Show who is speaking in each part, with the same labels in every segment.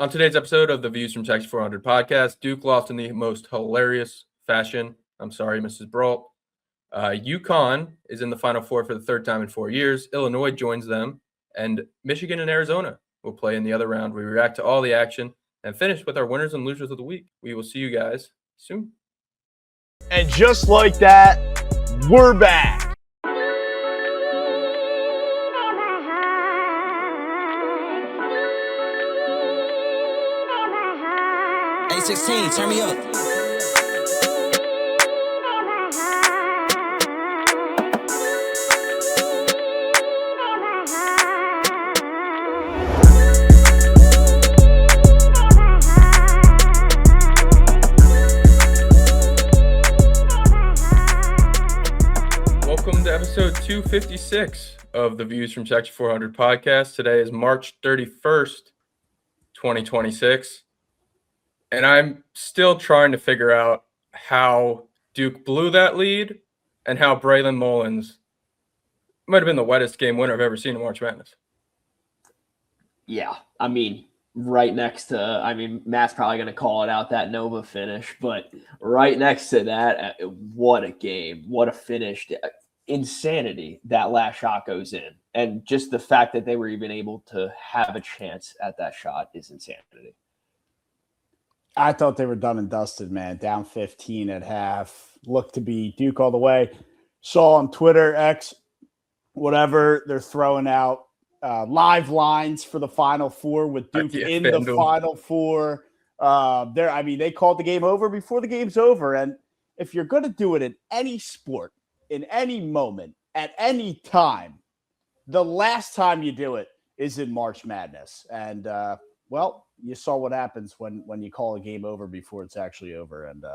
Speaker 1: On today's episode of the Views from Texas 400 podcast, Duke lost in the most hilarious fashion. I'm sorry, Mrs. Brault. UConn is in the Final Four for the third time in 4 years. Illinois joins them, and Michigan and Arizona will play in the other round. We react to all the action and finish with our winners and losers of the week. We will see you guys soon.
Speaker 2: And just like that, we're back.
Speaker 3: A16, turn me up.
Speaker 1: Welcome to episode 256 of the Views from Texas 400 podcast. Today is March 31st, 2026. And I'm still trying to figure out how Duke blew that lead and how Braylon Mullins might have been the wettest game winner I've ever seen in March Madness.
Speaker 4: Yeah, I mean, right next to, Matt's probably going to call it out, that Nova finish, but right next to that, what a game, what a finish. Insanity that last shot goes in. And just the fact that they were even able to have a chance at that shot is insanity.
Speaker 2: I thought they were done and dusted, man. Down 15 at half. Looked to be Duke all the way. Saw on Twitter, X, whatever, they're throwing out live lines for the Final Four with Duke in the Final Four. They called the game over before the game's over. And if you're going to do it in any sport, in any moment, at any time, the last time you do it is in March Madness. And, you saw what happens when you call a game over before it's actually over. And,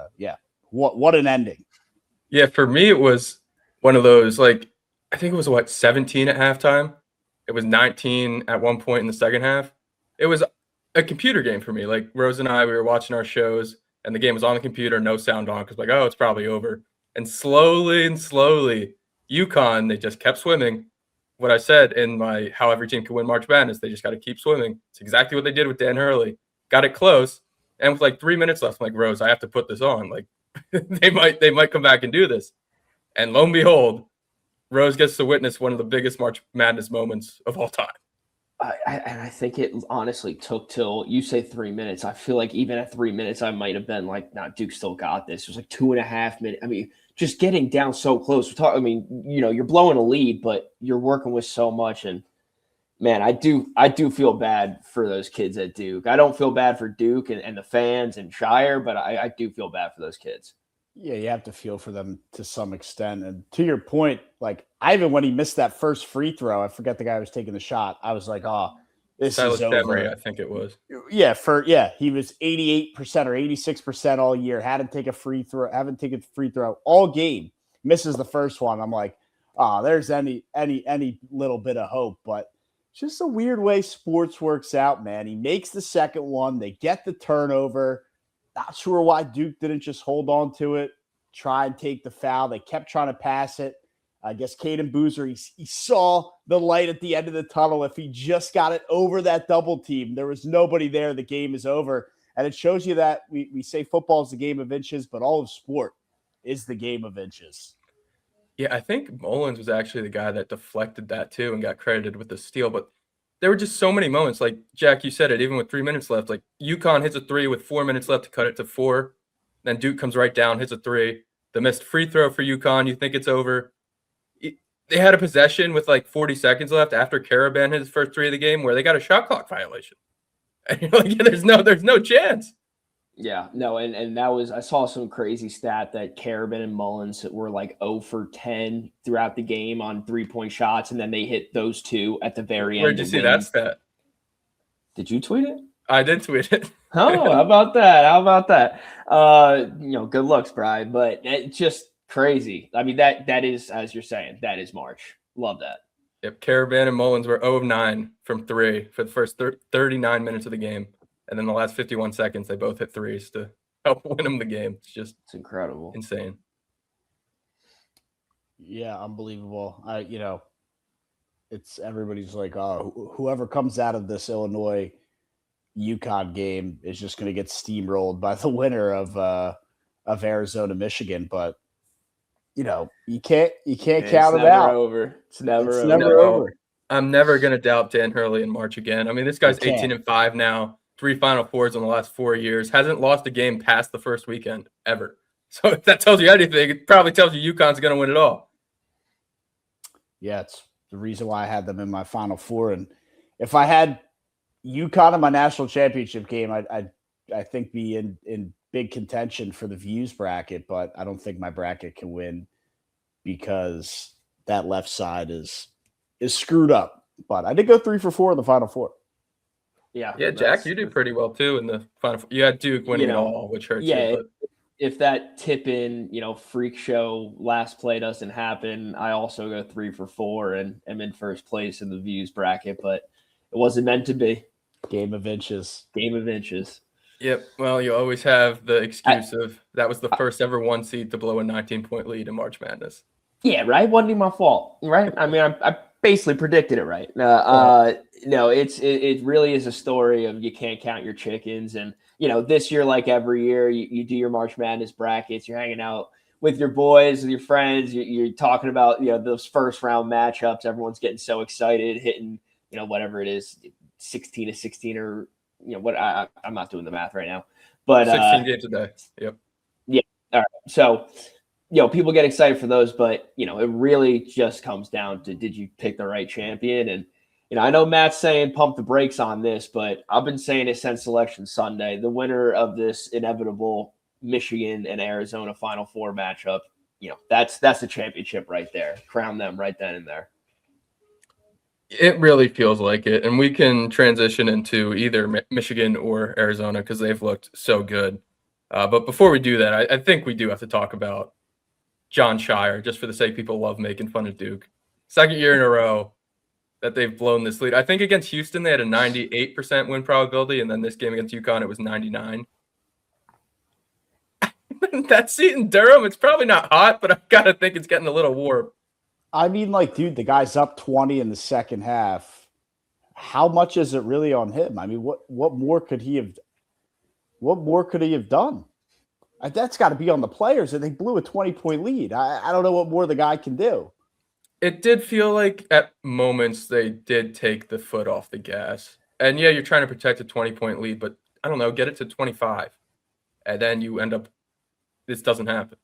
Speaker 2: what an ending.
Speaker 1: Yeah, for me, it was one of those, I think it was, 17 at halftime? It was 19 at one point in the second half. It was a computer game for me. Rose and I, we were watching our shows, and the game was on the computer, no sound on, because it's probably over. And slowly, UConn, they just kept swimming. What I said in my how every team can win March Madness, they just got to keep swimming. It's exactly what they did with Dan Hurley. Got it close, and with 3 minutes left, I'm like, Rose, I have to put this on. They might come back and do this. And lo and behold, Rose gets to witness one of the biggest March Madness moments of all time.
Speaker 4: I think it honestly took till you say 3 minutes. I feel like even at 3 minutes, I might have been like, nah, Duke still got this. It was 2.5 minutes. I mean, just getting down so close. You're blowing a lead, but you're working with so much. And man, I do feel bad for those kids at Duke. I don't feel bad for Duke and the fans and Shire, but I do feel bad for those kids.
Speaker 2: Yeah, you have to feel for them to some extent. And to your point, Ivan, when he missed that first free throw, I forget the guy who was taking the shot. I was like, this is over.
Speaker 1: Demery, I think it was.
Speaker 2: Yeah, he was 88% or 86% all year. Haven't taken a free throw all game. Misses the first one. I'm like, there's any little bit of hope. But just a weird way sports works out, man. He makes the second one. They get the turnover. Not sure why Duke didn't just hold on to it, try and take the foul. They kept trying to pass it. I guess Caden Boozer, he saw the light at the end of the tunnel. If he just got it over that double team, there was nobody there. The game is over. And it shows you that we say football is the game of inches, but all of sport is the game of inches.
Speaker 1: Yeah, I think Mullins was actually the guy that deflected that too and got credited with the steal. But there were just so many moments. Like, Jack, you said it, even with 3 minutes left. UConn hits a three with 4 minutes left to cut it to 4. Then Duke comes right down, hits a three. The missed free throw for UConn, you think it's over. They had a possession with 40 seconds left after Caravan hit his first three of the game where they got a shot clock violation. And you're like, yeah, there's no chance.
Speaker 4: Yeah, no, and that was, I saw some crazy stat that Caravan and Mullins were 0 for 10 throughout the game on 3-point shots, and then they hit those two at the very end.
Speaker 1: Where'd you see that stat?
Speaker 4: Did you tweet it?
Speaker 1: I did tweet it.
Speaker 4: Oh, how about that? Good looks, Brian, but it's just crazy. I mean, that is, as you're saying, that is March. Love that.
Speaker 1: Yep, Caravan and Mullins were 0 of 9 from 3 for the first 39 minutes of the game. And then the last 51 seconds, they both hit threes to help win them the game. It's
Speaker 4: incredible.
Speaker 1: Insane.
Speaker 2: Yeah, unbelievable. It's everybody's like, oh, whoever comes out of this Illinois UConn game is just going to get steamrolled by the winner of Arizona, Michigan. But you can't count it out.
Speaker 4: Over. It's never
Speaker 2: It's
Speaker 4: over.
Speaker 2: never over.
Speaker 1: I'm never going to doubt Dan Hurley in March again. I mean, this guy's
Speaker 2: You can't.
Speaker 1: 18-5 now, 3 Final Fours in the last 4 years, hasn't lost a game past the first weekend ever. So if that tells you anything, it probably tells you UConn's going to win it all.
Speaker 2: Yeah, it's the reason why I had them in my Final Four. And if I had UConn in my national championship game, I think be in big contention for the views bracket, but I don't think my bracket can win because that left side is screwed up. But I did go 3 for 4 in the Final Four.
Speaker 4: Yeah,
Speaker 1: Jack, you did pretty well too in the Final Four. You had Duke winning it all, which hurts you. But
Speaker 4: if that tip-in, freak show last play doesn't happen, I also go 3 for 4 and am in first place in the views bracket, but it wasn't meant to be.
Speaker 2: Game of inches.
Speaker 1: Yep. Well, you always have the excuse of that was the first ever 1 seed to blow a 19-point lead in March Madness.
Speaker 4: Yeah, right. Wasn't even my fault, right? I mean, I basically predicted it right. No, it really is a story of you can't count your chickens. And, this year, like every year, you do your March Madness brackets. You're hanging out with your boys, with your friends. You're talking about, those first round matchups. Everyone's getting so excited, hitting, whatever it is, 16 to 16 or, what I'm not doing the math right now. But
Speaker 1: 16 games a day. Yep.
Speaker 4: Yeah. All right. So, people get excited for those, but, it really just comes down to, did you pick the right champion? And, I know Matt's saying pump the brakes on this, but I've been saying it since Selection Sunday. The winner of this inevitable Michigan and Arizona Final Four matchup, that's a championship right there. Crown them right then and there.
Speaker 1: It really feels like it. And we can transition into either Michigan or Arizona because they've looked so good. But before we do that, I think we do have to talk about John Shire, just for the sake people love making fun of Duke. Second year in a row that they've blown this lead. I think against Houston, they had a 98% win probability, and then this game against UConn, it was 99. That seat in Durham, it's probably not hot, but I've got to think it's getting a little warm.
Speaker 2: I mean, dude, the guy's up 20 in the second half. How much is it really on him? I mean, what more could he have done? That's got to be on the players, and they blew a 20-point lead. I don't know what more the guy can do.
Speaker 1: It did feel like at moments they did take the foot off the gas. And yeah, you're trying to protect a 20-point lead, but I don't know, get it to 25. And then you end up, this doesn't happen.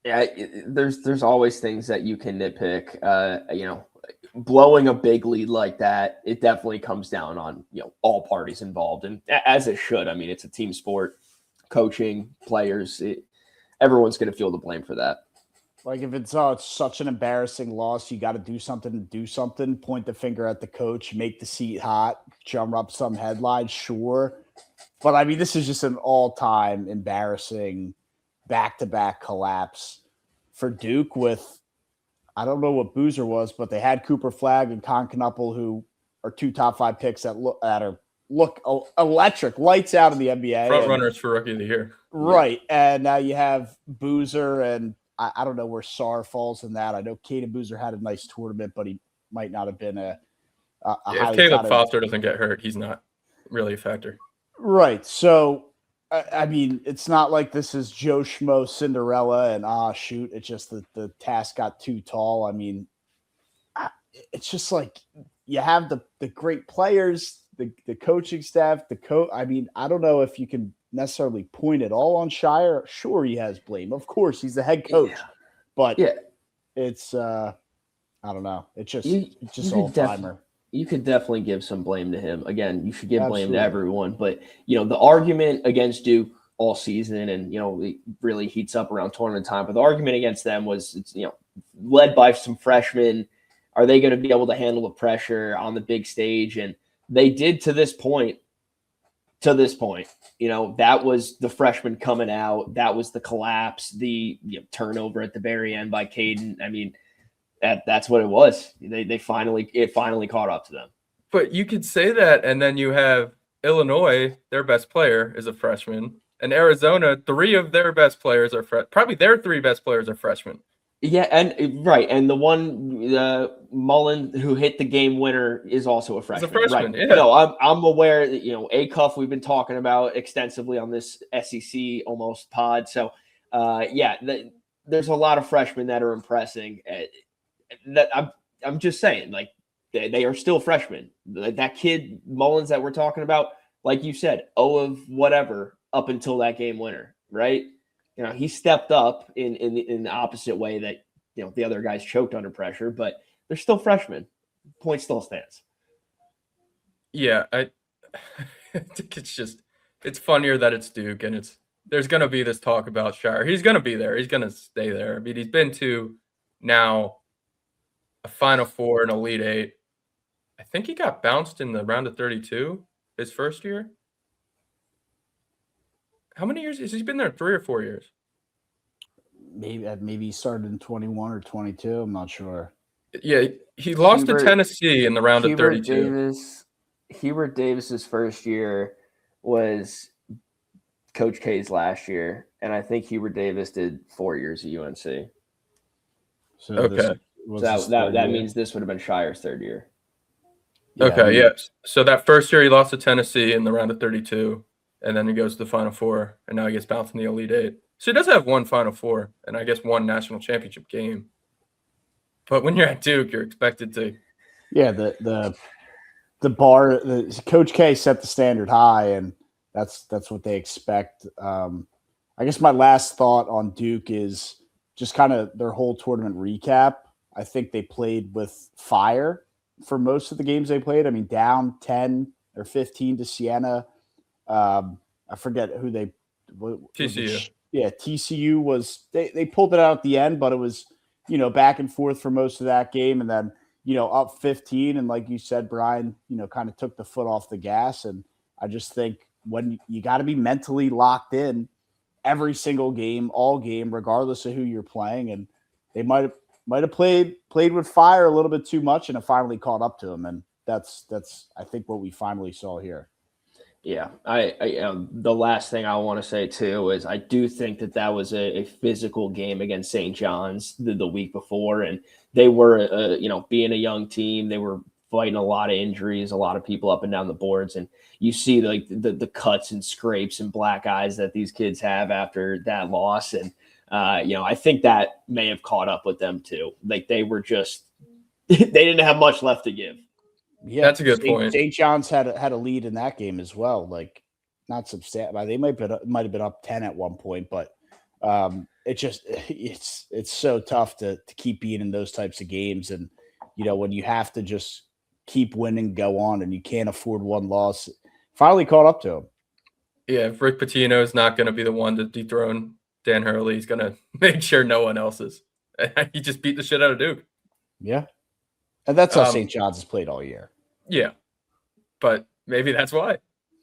Speaker 4: Yeah, there's always things that you can nitpick. Blowing a big lead like that, it definitely comes down on, all parties involved. And as it should. I mean, it's a team sport. Coaching, players, everyone's going to feel the blame for that.
Speaker 2: Like if it's such an embarrassing loss, you got to do something, point the finger at the coach, make the seat hot, drum up some headlines, sure. But I mean, this is just an all-time embarrassing back-to-back collapse for Duke with, I don't know what Boozer was, but they had Cooper Flagg and Con Knuppel, who are 2 top 5 picks that look electric, lights out in the NBA.
Speaker 1: Front runners for Rookie of the Year.
Speaker 2: Right. And now you have Boozer, and I don't know where Sarr falls in that. I know Caden Boozer had a nice tournament, but he might not have been a
Speaker 1: if Caleb Foster doesn't get hurt, he's not really a factor.
Speaker 2: Right. So, I mean, it's not like this is Joe Schmo Cinderella and, shoot, it's just that the task got too tall. I mean, it's just like you have the great players, the coaching staff, I mean, I don't know if you can necessarily point it all on Shire. Sure, he has blame. Of course, he's the head coach. Yeah. But it's I don't know. It's just all timer.
Speaker 4: You could definitely give some blame to him. Again, you should give blame to everyone. But the argument against Duke all season, and it really heats up around tournament time. But the argument against them was it's led by some freshmen. Are they going to be able to handle the pressure on the big stage? And they did to this point. That was the freshman coming out. That was the collapse, the turnover at the very end by Caden. I mean, that's what it was. It finally caught up to them.
Speaker 1: But you could say that, and then you have Illinois, their best player is a freshman, and Arizona, 3 of their best players are probably their 3 best players are freshmen.
Speaker 4: Yeah, and right, and the one Mullen who hit the game winner is also a
Speaker 1: He's
Speaker 4: freshman.
Speaker 1: a freshman,
Speaker 4: Right?
Speaker 1: yeah.
Speaker 4: No, I'm aware that Acuff we've been talking about extensively on this SEC almost pod. So there's a lot of freshmen that are impressing. That I'm just saying, like they are still freshmen. That kid Mullins that we're talking about, like you said, 0 of whatever up until that game winner, right? He stepped up in the opposite way that the other guys choked under pressure, but they're still freshmen. Point still stands.
Speaker 1: Yeah, I think it's funnier that it's Duke, and there's gonna be this talk about Shire. He's gonna be there. He's gonna stay there. I mean, he's been to now a Final Four and Elite Eight. I think he got bounced in the round of 32 his first year. How many years has he been there? 3 or 4 years?
Speaker 2: Maybe he started in 21 or 22. I'm not sure.
Speaker 1: Yeah, he lost to Tennessee in the round of 32.
Speaker 4: Hubert Davis's first year was Coach K's last year, and I think Hubert Davis did 4 years at UNC.
Speaker 2: So
Speaker 1: okay,
Speaker 4: that means this would have been Shire's third year.
Speaker 1: Yeah, okay, yes. So that first year he lost to Tennessee in the round of 32, and then he goes to the Final Four, and now he gets bounced in the Elite Eight. So he does have one Final Four, and I guess one national championship game. But when you're at Duke, you're expected to.
Speaker 2: Yeah, the bar. Coach K set the standard high, and that's what they expect. I guess my last thought on Duke is just kind of their whole tournament recap. I think they played with fire for most of the games they played. I mean, down 10 or 15 to Siena. I forget who they.
Speaker 1: TCU.
Speaker 2: Yeah, TCU was they pulled it out at the end, but it was back and forth for most of that game, and then up 15, and like you said, Brian, kind of took the foot off the gas. And I just think when you got to be mentally locked in every single game, all game, regardless of who you're playing, and they might have played with fire a little bit too much, and it finally caught up to them, and that's I think what we finally saw here.
Speaker 4: Yeah, I the last thing I want to say too is I do think that was a physical game against St. John's the week before, and they were being a young team, they were fighting a lot of injuries, a lot of people up and down the boards, and you see like the cuts and scrapes and black eyes that these kids have after that loss, and I think that may have caught up with them too. Like they were just they didn't have much left to give.
Speaker 2: Yeah,
Speaker 1: that's a good point.
Speaker 2: St. John's had a lead in that game as well. Like not substantial. They might have been up 10 at one point, but it's so tough to keep being in those types of games. And when you have to just keep winning, go on, and you can't afford one loss. Finally caught up to him.
Speaker 1: Yeah, if Rick Pitino is not going to be the one to dethrone Dan Hurley, he's going to make sure no one else is. He just beat the shit out of Duke.
Speaker 2: Yeah, and that's how St. John's has played all year.
Speaker 1: Yeah, but maybe that's why.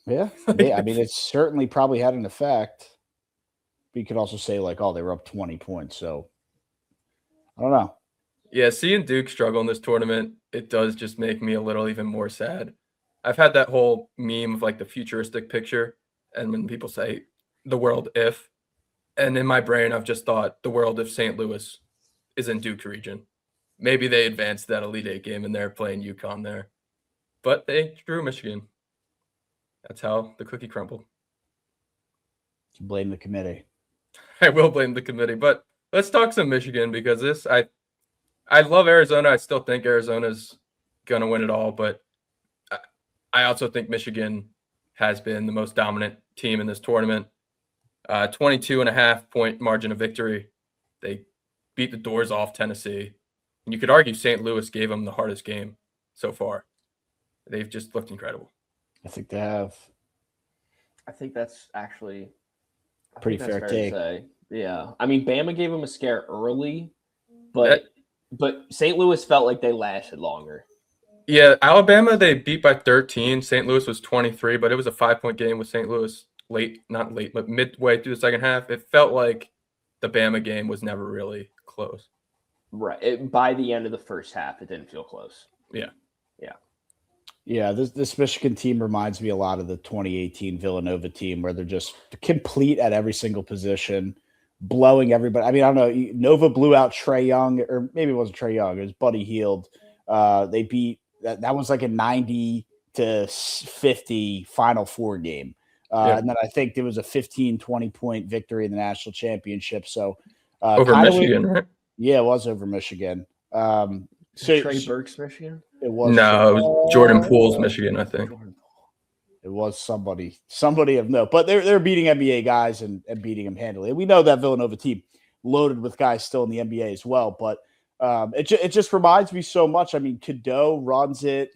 Speaker 2: Yeah. I mean, it's certainly probably had an effect. But you could also say they were up 20 points. So I don't know.
Speaker 1: Yeah, seeing Duke struggle in this tournament, it does just make me a little even more sad. I've had that whole meme of the futuristic picture, and when people say the world if, and in my brain I've just thought the world if St. Louis is in Duke's region. Maybe they advanced that Elite Eight game and they're playing UConn there. But they drew Michigan. That's how the cookie crumbled.
Speaker 2: You blame the committee.
Speaker 1: I will blame the committee. But let's talk some Michigan, because I love Arizona. I still think Arizona's going to win it all. But I also think Michigan has been the most dominant team in this tournament. 22.5 point margin of victory. They beat the doors off Tennessee. And you could argue St. Louis gave them the hardest game so far. They've just looked incredible.
Speaker 2: I think they have.
Speaker 4: I think that's actually
Speaker 2: pretty fair take.
Speaker 4: To say. Yeah. I mean, Bama gave them a scare early, but St. Louis felt like they lasted longer.
Speaker 1: Yeah, Alabama, they beat by 13. St. Louis was 23, but it was a 5-point game with St. Louis not late, but midway through the second half. It felt like the Bama game was never really close.
Speaker 4: Right. By the end of the first half, it didn't feel close.
Speaker 1: Yeah.
Speaker 2: Yeah, this Michigan team reminds me a lot of the 2018 Villanova team, where they're just complete at every single position. blowing everybody. I mean, I don't know. Nova blew out Trae Young, or maybe it wasn't Trae Young. It was Buddy Hield. They beat that was like a 90-50 Final Four game. And then I think there was a 15-20 point victory in the national championship. So
Speaker 1: over Michigan, right?
Speaker 2: Yeah, it was over Michigan.
Speaker 4: Trey Burke's Michigan?
Speaker 2: It was
Speaker 1: No, it was Jordan Poole's Michigan, I think.
Speaker 2: It was somebody of note, but they're beating NBA guys and beating them handily. And we know that Villanova team loaded with guys still in the NBA as well, but it just reminds me so much. I mean, Cadeau runs it.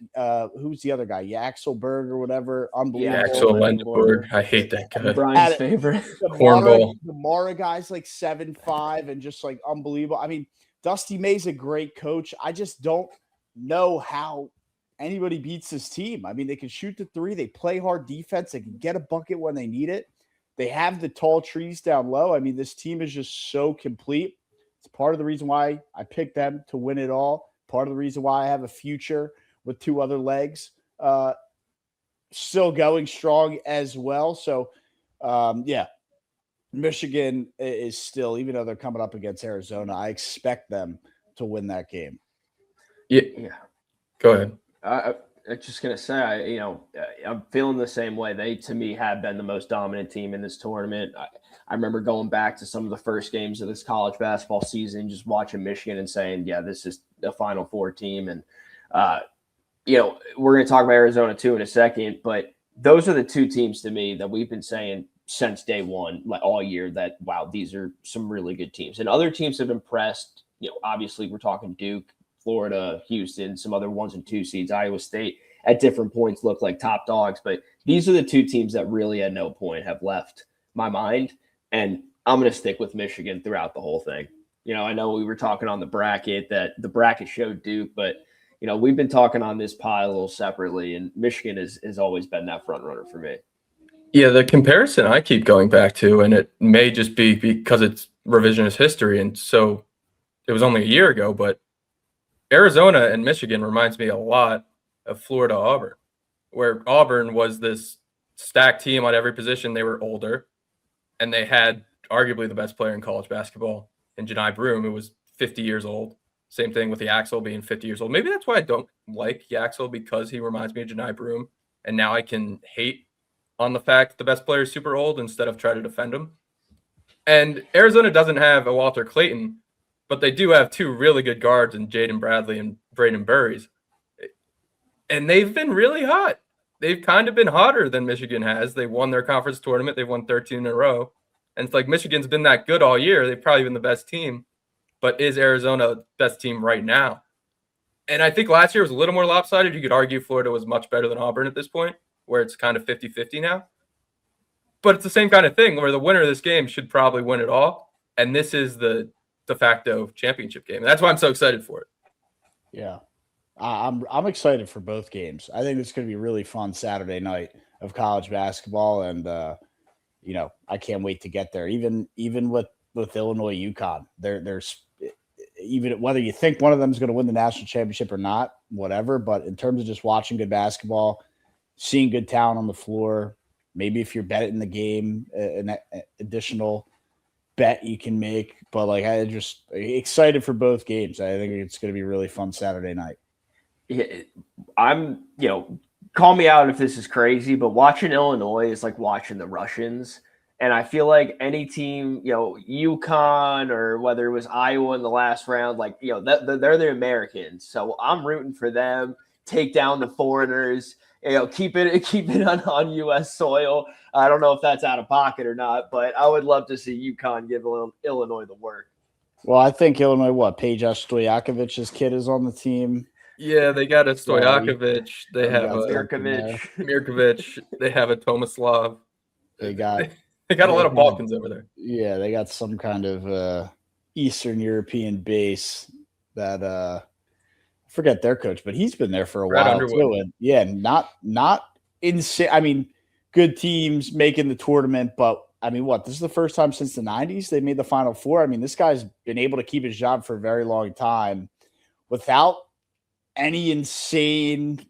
Speaker 2: Who's the other guy? Yaxelberg or whatever. Unbelievable.
Speaker 1: Axel Lendeborg. I hate that guy.
Speaker 4: Brian's favorite.
Speaker 1: Cornball.
Speaker 2: The Mara guy's like 7'5" and just like unbelievable. I mean, Dusty May's a great coach. I just don't know how anybody beats this team. I mean, they can shoot the three. They play hard defense. They can get a bucket when they need it. They have the tall trees down low. I mean, this team is just so complete. It's part of the reason why I picked them to win it all. Part of the reason why I have a future with two other legs still going strong as well. So, Michigan is still, even though they're coming up against Arizona, I expect them to win that game.
Speaker 1: Yeah. Go ahead.
Speaker 4: I'm just gonna say, I'm feeling the same way. They, to me, have been the most dominant team in this tournament. I remember going back to some of the first games of this college basketball season, just watching Michigan and saying, "Yeah, this is a Final Four team." And we're gonna talk about Arizona too in a second, but those are the two teams to me that we've been saying since day one, like all year, that wow, these are some really good teams. And other teams have impressed. Obviously, we're talking Duke, Florida, Houston, some other 1 and 2 seeds, Iowa State at different points look like top dogs. But these are the two teams that really at no point have left my mind. And I'm going to stick with Michigan throughout the whole thing. I know we were talking on the bracket that the bracket showed Duke, but, we've been talking on this pie a little separately, and Michigan has always been that front runner for me.
Speaker 1: Yeah, the comparison I keep going back to, and it may just be because it's revisionist history, and so it was only a year ago, but Arizona and Michigan reminds me a lot of Florida Auburn, where Auburn was this stacked team on every position. They were older, and they had arguably the best player in college basketball in Jani Broome, who was 50 years old. Same thing with Yaxel being 50 years old. Maybe that's why I don't like Yaxel, because he reminds me of Jani Broome, and now I can hate on the fact that the best player is super old instead of try to defend him. And Arizona doesn't have a Walter Clayton, but they do have two really good guards in Jaden Bradley and Braden Burries. And they've been really hot. They've kind of been hotter than Michigan has. They won their conference tournament. They've won 13 in a row. And it's like Michigan's been that good all year. They've probably been the best team. But is Arizona the best team right now? And I think last year was a little more lopsided. You could argue Florida was much better than Auburn at this point, where it's kind of 50-50 now. But it's the same kind of thing where the winner of this game should probably win it all. And this is the de facto championship game. And that's why I'm so excited for it.
Speaker 2: Yeah. I'm excited for both games. I think it's going to be a really fun Saturday night of college basketball. And, I can't wait to get there. Even with Illinois, UConn, there's even whether you think one of them is going to win the national championship or not, whatever. But in terms of just watching good basketball, seeing good talent on the floor, maybe if you're betting the game, an additional bet you can make. But I just excited for both games. I think it's going to be a really fun Saturday night.
Speaker 4: Yeah, I'm, call me out if this is crazy, but watching Illinois is like watching the Russians. And I feel like any team, UConn or whether it was Iowa in the last round, they're the Americans. So I'm rooting for them, take down the foreigners, keep it on U.S. soil. I don't know if that's out of pocket or not, but I would love to see UConn give Illinois the work.
Speaker 2: Well, I think Illinois, Peja Stojakovic's kid is on the team.
Speaker 1: Yeah, they got a Stojakovic. They have a
Speaker 4: Mirkovic.
Speaker 1: They have a Tomislav.
Speaker 2: They got
Speaker 1: a lot of Balkans over there.
Speaker 2: Yeah, they got some kind of Eastern European base that I forget their coach, but he's been there for a while too. And yeah, not insane. I mean, good teams making the tournament, but I mean, this is the first time since the 90s they made the Final Four. I mean, this guy's been able to keep his job for a very long time without any insane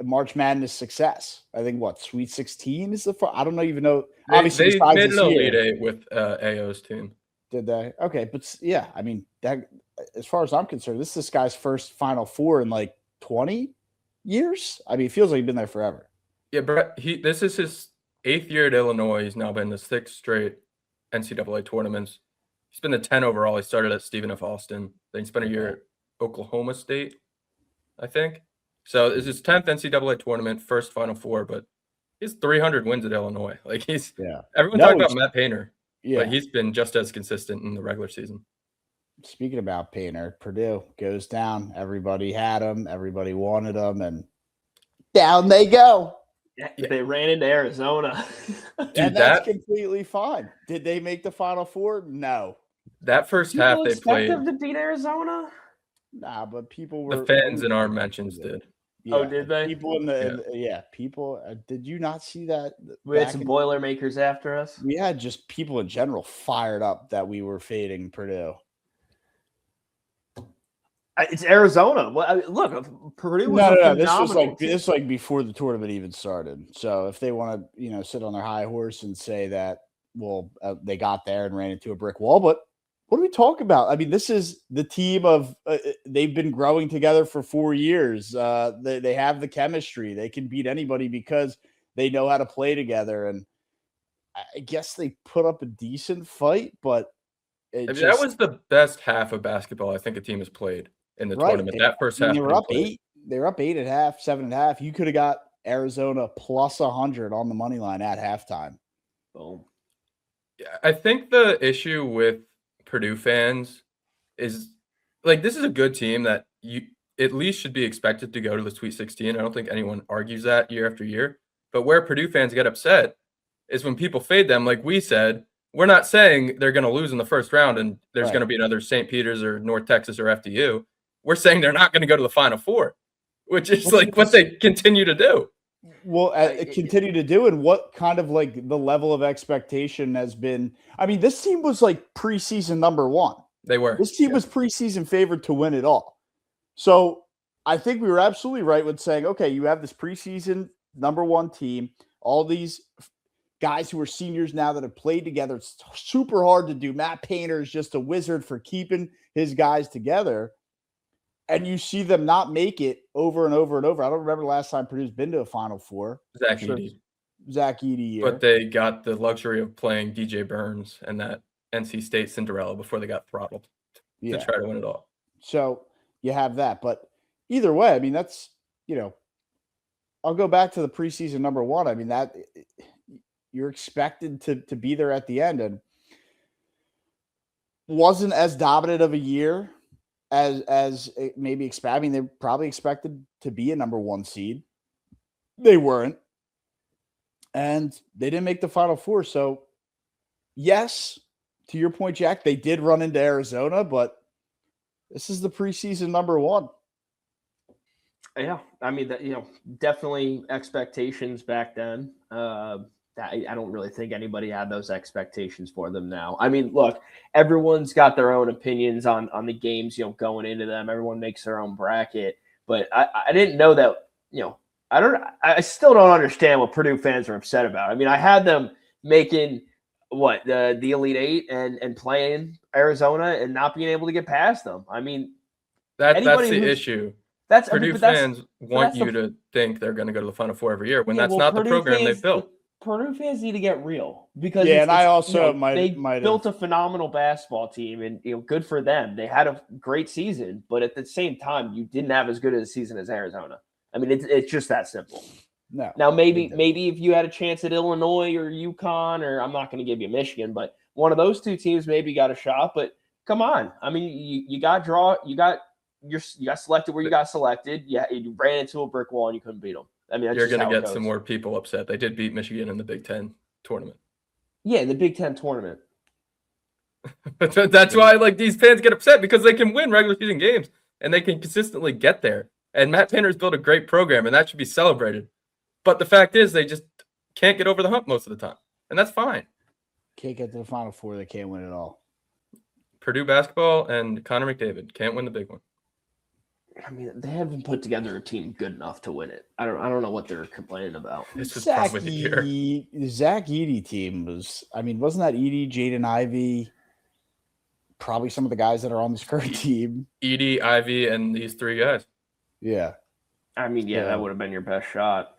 Speaker 2: March Madness success. I think Sweet 16 is I don't even know.
Speaker 1: They
Speaker 2: Obviously,
Speaker 1: made
Speaker 2: besides
Speaker 1: an
Speaker 2: this
Speaker 1: Elite
Speaker 2: year,
Speaker 1: Eight with AO's team.
Speaker 2: did they? Okay, but yeah, I mean, that as far as I'm concerned, this guy's first Final Four in like 20 years. I mean, it feels like he's been there forever.
Speaker 1: Yeah, Brett. This is his 8th year at Illinois. He's now been the 6th straight NCAA tournaments. He's been the 10 overall. He started at Stephen F. Austin. Then he spent a year at Oklahoma State, I think. So this is his 10th NCAA tournament, first Final Four, but he's 300 wins at Illinois. Like everyone talking about Matt Painter, but he's been just as consistent in the regular season.
Speaker 2: Speaking about Painter, Purdue goes down. Everybody had him. Everybody wanted him, and down they go.
Speaker 4: Yeah, they ran into Arizona.
Speaker 2: And that's completely fine. Did they make the Final Four? No.
Speaker 1: That first half they played.
Speaker 4: Them to beat Arizona?
Speaker 2: Nah, but people were.
Speaker 1: The fans in our mentions did.
Speaker 2: Yeah,
Speaker 4: did they?
Speaker 2: People people. Did you not see that?
Speaker 4: We had some Boilermakers after us.
Speaker 2: We had just people in general fired up that we were fading Purdue.
Speaker 4: It's Arizona. Well, look, Purdue was
Speaker 2: no. This was like before the tournament even started. So if they want to, sit on their high horse and say that, they got there and ran into a brick wall, but. What do we talk about? I mean, this is the team of they've been growing together for 4 years. They have the chemistry. They can beat anybody because they know how to play together. And I guess they put up a decent fight, but
Speaker 1: that was the best half of basketball I think a team has played in the tournament. That first half,
Speaker 2: they were up 8. They were up 8 at half, 7 at half. You could have got Arizona plus 100 on the money line at halftime.
Speaker 4: Boom.
Speaker 1: Yeah, I think the issue with Purdue fans is this is a good team that you at least should be expected to go to the Sweet 16. I don't think anyone argues that year after year. But where Purdue fans get upset is when people fade them. Like we said, we're not saying they're going to lose in the first round and there's going to be another St. Peter's or North Texas or FDU. We're saying they're not going to go to the Final Four, which is what they continue to do.
Speaker 2: Well, continue to do, and what kind of the level of expectation has been? I mean, this team was preseason number 1.
Speaker 1: They were.
Speaker 2: This team was preseason favored to win it all. So I think we were absolutely right with saying, okay, you have this preseason number 1 team, all these guys who are seniors now that have played together. It's super hard to do. Matt Painter is just a wizard for keeping his guys together. And you see them not make it over and over and over. I don't remember the last time Purdue's been to a Final Four.
Speaker 1: Zach Edey
Speaker 2: year.
Speaker 1: But they got the luxury of playing DJ Burns and that NC State Cinderella before they got throttled to try to win it all.
Speaker 2: So you have that. But either way, I mean, that's, I'll go back to the preseason number 1. I mean, that you're expected to be there at the end, and wasn't as dominant of a year as it maybe expect. I mean, they probably expected to be a number 1 seed. They weren't. And they didn't make the Final Four. So, yes, to your point, Jack, they did run into Arizona, but this is the preseason number 1.
Speaker 4: Yeah. I mean, definitely expectations back then. I don't really think anybody had those expectations for them now. I mean, look, everyone's got their own opinions on the games, going into them. Everyone makes their own bracket. But I didn't know that, I still don't understand what Purdue fans are upset about. I mean, I had them making the Elite Eight and playing Arizona and not being able to get past them. I mean,
Speaker 1: that's the issue. Purdue fans want you to think they're going to go to the Final Four every year when that's not the program they've built.
Speaker 4: Purdue fans need to get real because
Speaker 2: I also
Speaker 4: they built a phenomenal basketball team, and good for them. They had a great season, but at the same time, you didn't have as good a season as Arizona. I mean, it's just that simple.
Speaker 2: No.
Speaker 4: Now maybe if you had a chance at Illinois or UConn, or I'm not going to give you Michigan, but one of those 2 teams maybe got a shot. But come on, I mean, you got selected where you got selected. Yeah, you ran into a brick wall and you couldn't beat them. I mean,
Speaker 1: you're going to get some more people upset. They did beat Michigan in the Big Ten tournament.
Speaker 4: Yeah, the Big Ten tournament.
Speaker 1: That's why these fans get upset, because they can win regular season games and they can consistently get there. And Matt Painter's built a great program, and that should be celebrated. But the fact is, they just can't get over the hump most of the time, and that's fine.
Speaker 2: Can't get to the Final Four. They can't win it all.
Speaker 1: Purdue basketball and Connor McDavid can't win the big one.
Speaker 4: I mean, they haven't put together a team good enough to win it. I don't know what they're complaining about.
Speaker 1: This is
Speaker 2: Zach
Speaker 1: probably the year.
Speaker 2: Edey, Zach Edey team was. I mean, wasn't that Edey, Jaden Ivey? Probably some of the guys that are on this current team.
Speaker 1: Edey, Ivy, and these three guys.
Speaker 2: Yeah.
Speaker 4: I mean, yeah, that would have been your best shot.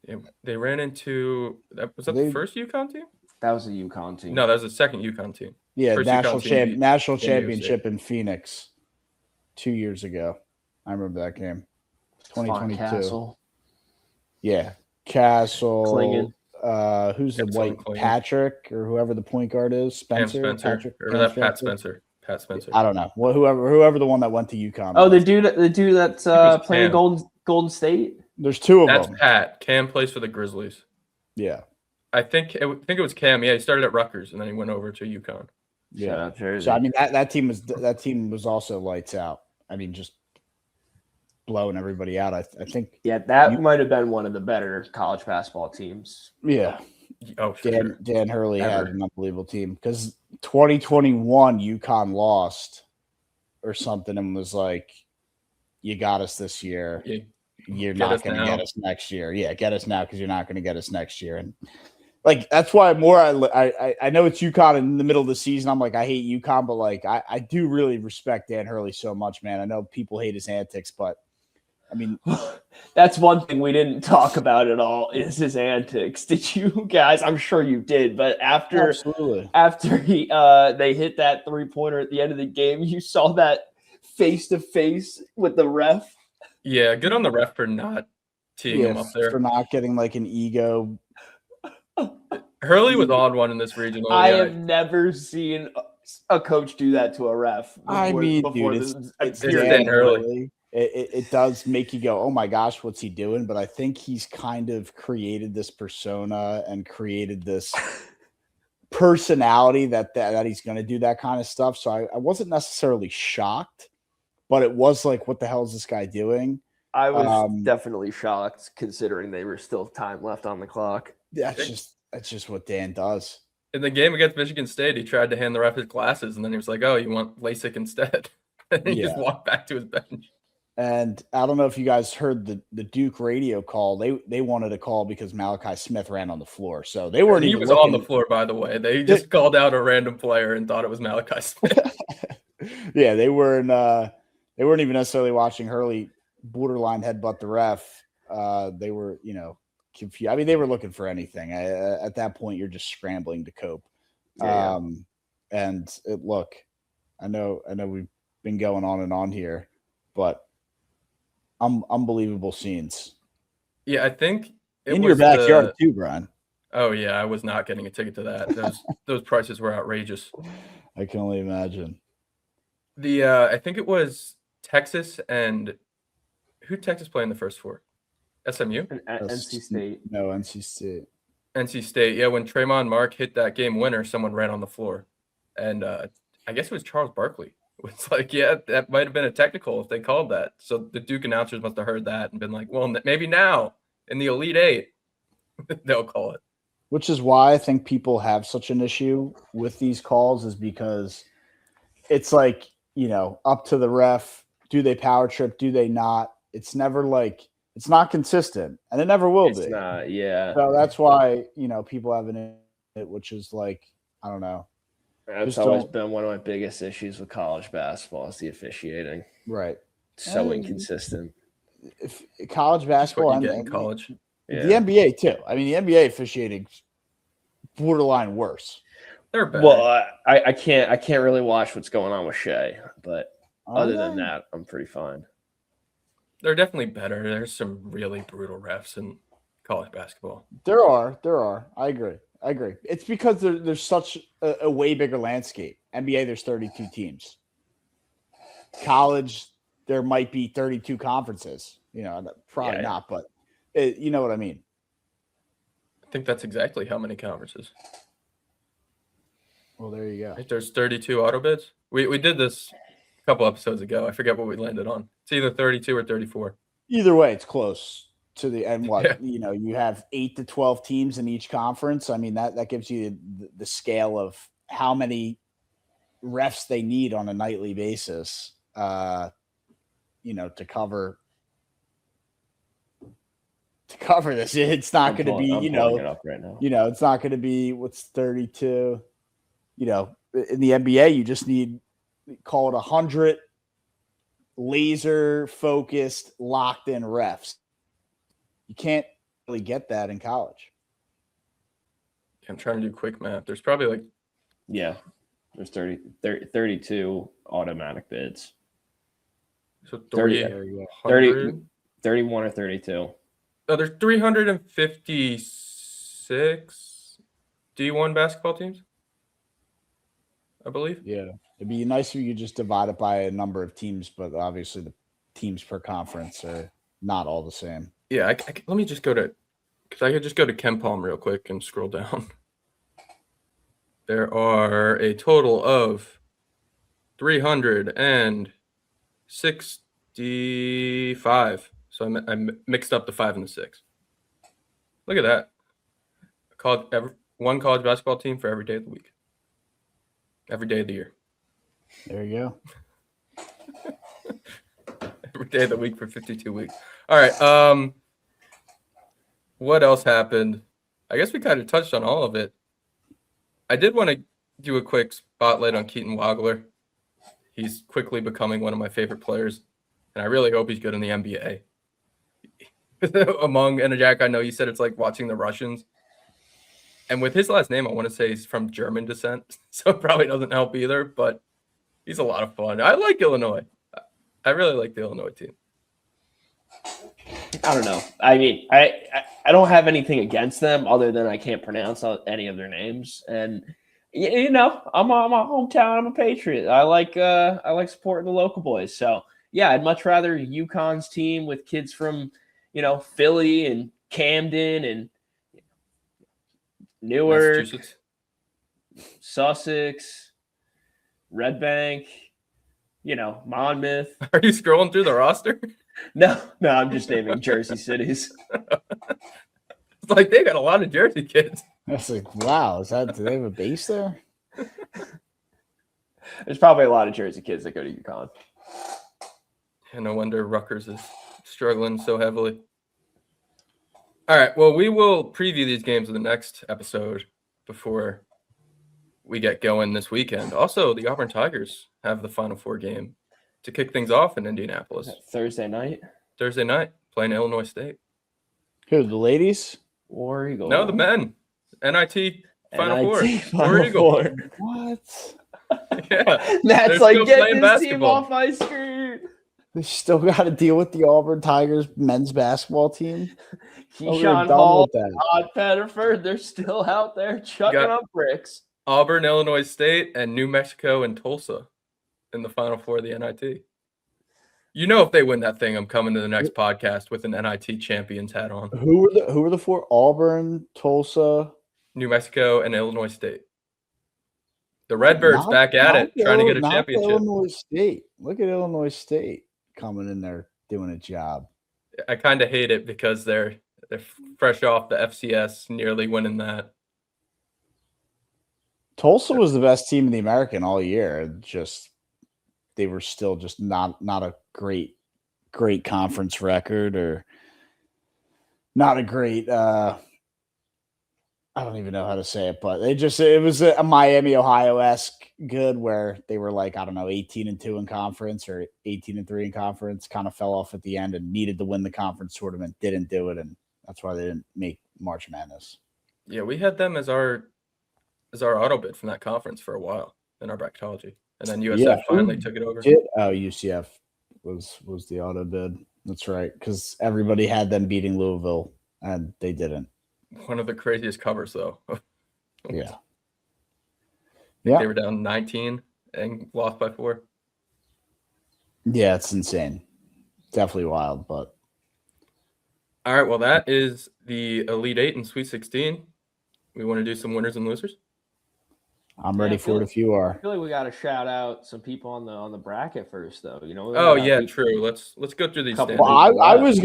Speaker 1: Yeah, they ran into was that the first UConn team?
Speaker 4: That was a UConn team.
Speaker 1: No, that was the second UConn team.
Speaker 2: Yeah,
Speaker 1: First
Speaker 2: national
Speaker 1: UConn team
Speaker 2: national
Speaker 1: San Diego
Speaker 2: championship in Phoenix 2 years ago. I remember that game. 2022.
Speaker 4: Castle.
Speaker 2: Yeah. Castle.
Speaker 4: Klingen.
Speaker 2: Who's the
Speaker 1: Yep,
Speaker 2: white
Speaker 1: Klingen.
Speaker 2: Patrick or whoever the point guard is? Spencer.
Speaker 1: Patrick, or
Speaker 2: Cam
Speaker 1: that Pat Spencer. Pat Spencer.
Speaker 2: I don't know. Well, whoever the one that went to UConn.
Speaker 4: Oh,
Speaker 2: was.
Speaker 4: the dude that's playing Golden State.
Speaker 2: There's two of
Speaker 1: That's
Speaker 2: them.
Speaker 1: Pat. Cam plays for the Grizzlies.
Speaker 2: Yeah.
Speaker 1: I think it was Cam. Yeah, he started at Rutgers and then he went over to UConn.
Speaker 2: Yeah.
Speaker 4: Jersey.
Speaker 2: So I mean that team was also lights out. I mean, just blowing everybody out. I think.
Speaker 4: Yeah, that might have been one of the better college basketball teams.
Speaker 2: Yeah.
Speaker 1: Oh, for sure.
Speaker 2: Dan Hurley
Speaker 1: Ever.
Speaker 2: had an unbelievable team because 2021 UConn lost or something and was like, "You got us this year.
Speaker 1: Yeah.
Speaker 2: You're
Speaker 1: Get
Speaker 2: not
Speaker 1: us
Speaker 2: going to
Speaker 1: now."
Speaker 2: get us next year. Yeah, get us now because you're not going to get us next year." And like that's why I know it's UConn in the middle of the season. I'm like I hate UConn, but like I do really respect Dan Hurley so much, man. I know people hate his antics, but I mean
Speaker 4: that's one thing we didn't talk about at all is his antics. Did you guys? I'm sure you did, but after he they hit that 3-pointer at the end of the game, you saw that face to face with the ref.
Speaker 1: Yeah, good on the ref for not teeing him up there.
Speaker 2: For not getting like an ego.
Speaker 1: Hurley was on one in this regional.
Speaker 4: I have never seen a coach do that to a ref.
Speaker 2: It's
Speaker 1: Dan Hurley.
Speaker 2: It does make you go, oh my gosh, what's he doing? But I think he's kind of created this persona and created this personality that he's going to do that kind of stuff. So I wasn't necessarily shocked, but it was like, what the hell is this guy doing?
Speaker 4: I was definitely shocked considering they were still time left on the clock.
Speaker 2: That's just what Dan does.
Speaker 1: In the game against Michigan State, he tried to hand the ref his glasses, and then he was like, "Oh, you want LASIK instead?" And he just walked back to his bench.
Speaker 2: And I don't know if you guys heard the Duke radio call. They wanted a call because Malachi Smith ran on the floor, so they weren't.
Speaker 1: He was on the floor, by the way. They just called out a random player and thought it was Malachi Smith.
Speaker 2: Yeah, they weren't even necessarily watching Hurley borderline headbutt the ref. They were, confused. I mean, they were looking for anything. At that point, you're just scrambling to cope.
Speaker 4: Yeah.
Speaker 2: And look, I know we've been going on and on here, but unbelievable scenes.
Speaker 1: Yeah, I think
Speaker 2: in your backyard too, Brian.
Speaker 1: Oh yeah, I was not getting a ticket to that. Those prices were outrageous.
Speaker 2: I can only imagine.
Speaker 1: I think it was Texas and who Texas play in the first four? SMU?
Speaker 4: NC State.
Speaker 2: No, NC State.
Speaker 1: NC State. Yeah, when Tremont Mark hit that game winner, someone ran on the floor. And I guess it was Charles Barkley. It's like, yeah, that might have been a technical if they called that. So the Duke announcers must have heard that and been like, well, maybe now in the Elite Eight, they'll call it.
Speaker 2: Which is why I think people have such an issue with these calls is because it's like, up to the ref. Do they power trip? Do they not? It's never like it's not consistent, and it never will be.
Speaker 4: It's not, yeah.
Speaker 2: So that's why people have an it, which is like I don't know.
Speaker 4: That's always been one of my biggest issues with college basketball is the officiating.
Speaker 2: Right.
Speaker 4: So inconsistent.
Speaker 2: If college basketball
Speaker 1: and in college,
Speaker 2: the NBA too. I mean, the NBA officiating borderline worse.
Speaker 1: They're better.
Speaker 4: Well, I can't really watch what's going on with Shea, but other than that, I'm pretty fine.
Speaker 1: They're definitely better. There's some really brutal refs in college basketball.
Speaker 2: There are. I agree. It's because there's such a way bigger landscape. NBA, there's 32 teams. College, there might be 32 conferences. Probably not, but you know what I mean.
Speaker 1: I think that's exactly how many conferences.
Speaker 2: Well, there you go.
Speaker 1: There's 32 auto bids. We did this a couple episodes ago. I forget what we landed on. It's either 32 or 34.
Speaker 2: Either way, it's close to the end.
Speaker 1: Yeah.
Speaker 2: You have 8 to 12 teams in each conference. I mean, that gives you the scale of how many refs they need on a nightly basis. to cover this. It's not going to be,
Speaker 4: I'm pulling it up right now.
Speaker 2: It's not going to be what's 32. In the NBA, you just need, call it 100 laser focused, locked in refs. You can't really get that in college.
Speaker 1: I'm trying to do quick math. There's probably
Speaker 4: there's 32 automatic bids.
Speaker 1: So
Speaker 4: 30, 31 or 32.
Speaker 1: Oh, there's 356 D1 basketball teams, I believe.
Speaker 2: Yeah. It'd be nice if you could just divide it by a number of teams, but obviously the teams per conference are not all the same.
Speaker 1: Yeah, let me just go to, because I could just go to KenPom real quick and scroll down. There are a total of 365. So I mixed up the 5 and the 6. Look at that. One college basketball team for every day of the week. Every day of the year.
Speaker 2: There you go.
Speaker 1: Every day of the week for 52 weeks. All right. What else happened? I guess we kind of touched on all of it. I did want to do a quick spotlight on Keaton Wagler. He's quickly becoming one of my favorite players, and I really hope he's good in the NBA. And Jack, I know you said it's like watching the Russians. And with his last name, I want to say he's from German descent, so it probably doesn't help either, but he's a lot of fun. I like Illinois. I really like the Illinois team.
Speaker 4: I don't know. I mean, I don't have anything against them other than I can't pronounce any of their names. And I'm a hometown. I'm a patriot. I like supporting the local boys. So yeah, I'd much rather UConn's team with kids from Philly and Camden and Newark, Sussex, Red Bank, Monmouth.
Speaker 1: Are you scrolling through the roster?
Speaker 4: No, I'm just naming Jersey cities.
Speaker 1: It's like they got a lot of Jersey kids.
Speaker 2: That's like, wow. Do they have a base there?
Speaker 4: There's probably a lot of Jersey kids that go to UConn.
Speaker 1: Yeah, no wonder Rutgers is struggling so heavily. All right, well, we will preview these games in the next episode before we get going this weekend. Also, the Auburn Tigers have the Final Four game to kick things off in Indianapolis.
Speaker 4: Thursday night,
Speaker 1: playing Illinois State.
Speaker 2: Who, the ladies?
Speaker 4: War Eagle.
Speaker 1: No, the men. NIT Final Four.
Speaker 4: War Eagle.
Speaker 2: What?
Speaker 1: Yeah.
Speaker 4: That's like getting this team off my screen.
Speaker 2: They still got to deal with the Auburn Tigers men's basketball team.
Speaker 4: Keyshawn Hall, Todd Pettiford, they're still out there chucking up bricks.
Speaker 1: Auburn, Illinois State, and New Mexico and Tulsa in the Final Four of the NIT. If they win that thing, I'm coming to the next podcast with an NIT champions hat on.
Speaker 2: Who were the four? Auburn, Tulsa,
Speaker 1: New Mexico, and Illinois State. The Redbirds back at it, trying to get a championship.
Speaker 2: Illinois State. Look at Illinois State coming in there doing a job.
Speaker 1: I kind of hate it because they're fresh off the FCS, nearly winning that.
Speaker 2: Tulsa was the best team in the American all year. They were still just not a great conference record, or not a great I don't even know how to say it, but it was a Miami, Ohio-esque good where they were like, 18-2 in conference or 18-3 in conference, kind of fell off at the end and needed to win the conference tournament, didn't do it, and that's why they didn't make March Madness. Yeah,
Speaker 1: we had them as our auto bid from that conference for a while in our bracketology. And then USF finally took it over.
Speaker 2: UCF was the auto bid. That's right, because everybody had them beating Louisville, and they didn't.
Speaker 1: One of the craziest covers, though.
Speaker 2: Yeah.
Speaker 1: They were down 19 and lost by 4.
Speaker 2: Yeah, it's insane. Definitely wild, but.
Speaker 1: All right, well, that is the Elite 8 and Sweet 16. We want to do some winners and losers?
Speaker 2: I'm ready for it if you are.
Speaker 4: I feel like we got to shout out some people on the bracket first, though.
Speaker 1: True. Let's go through these.
Speaker 2: Well, I was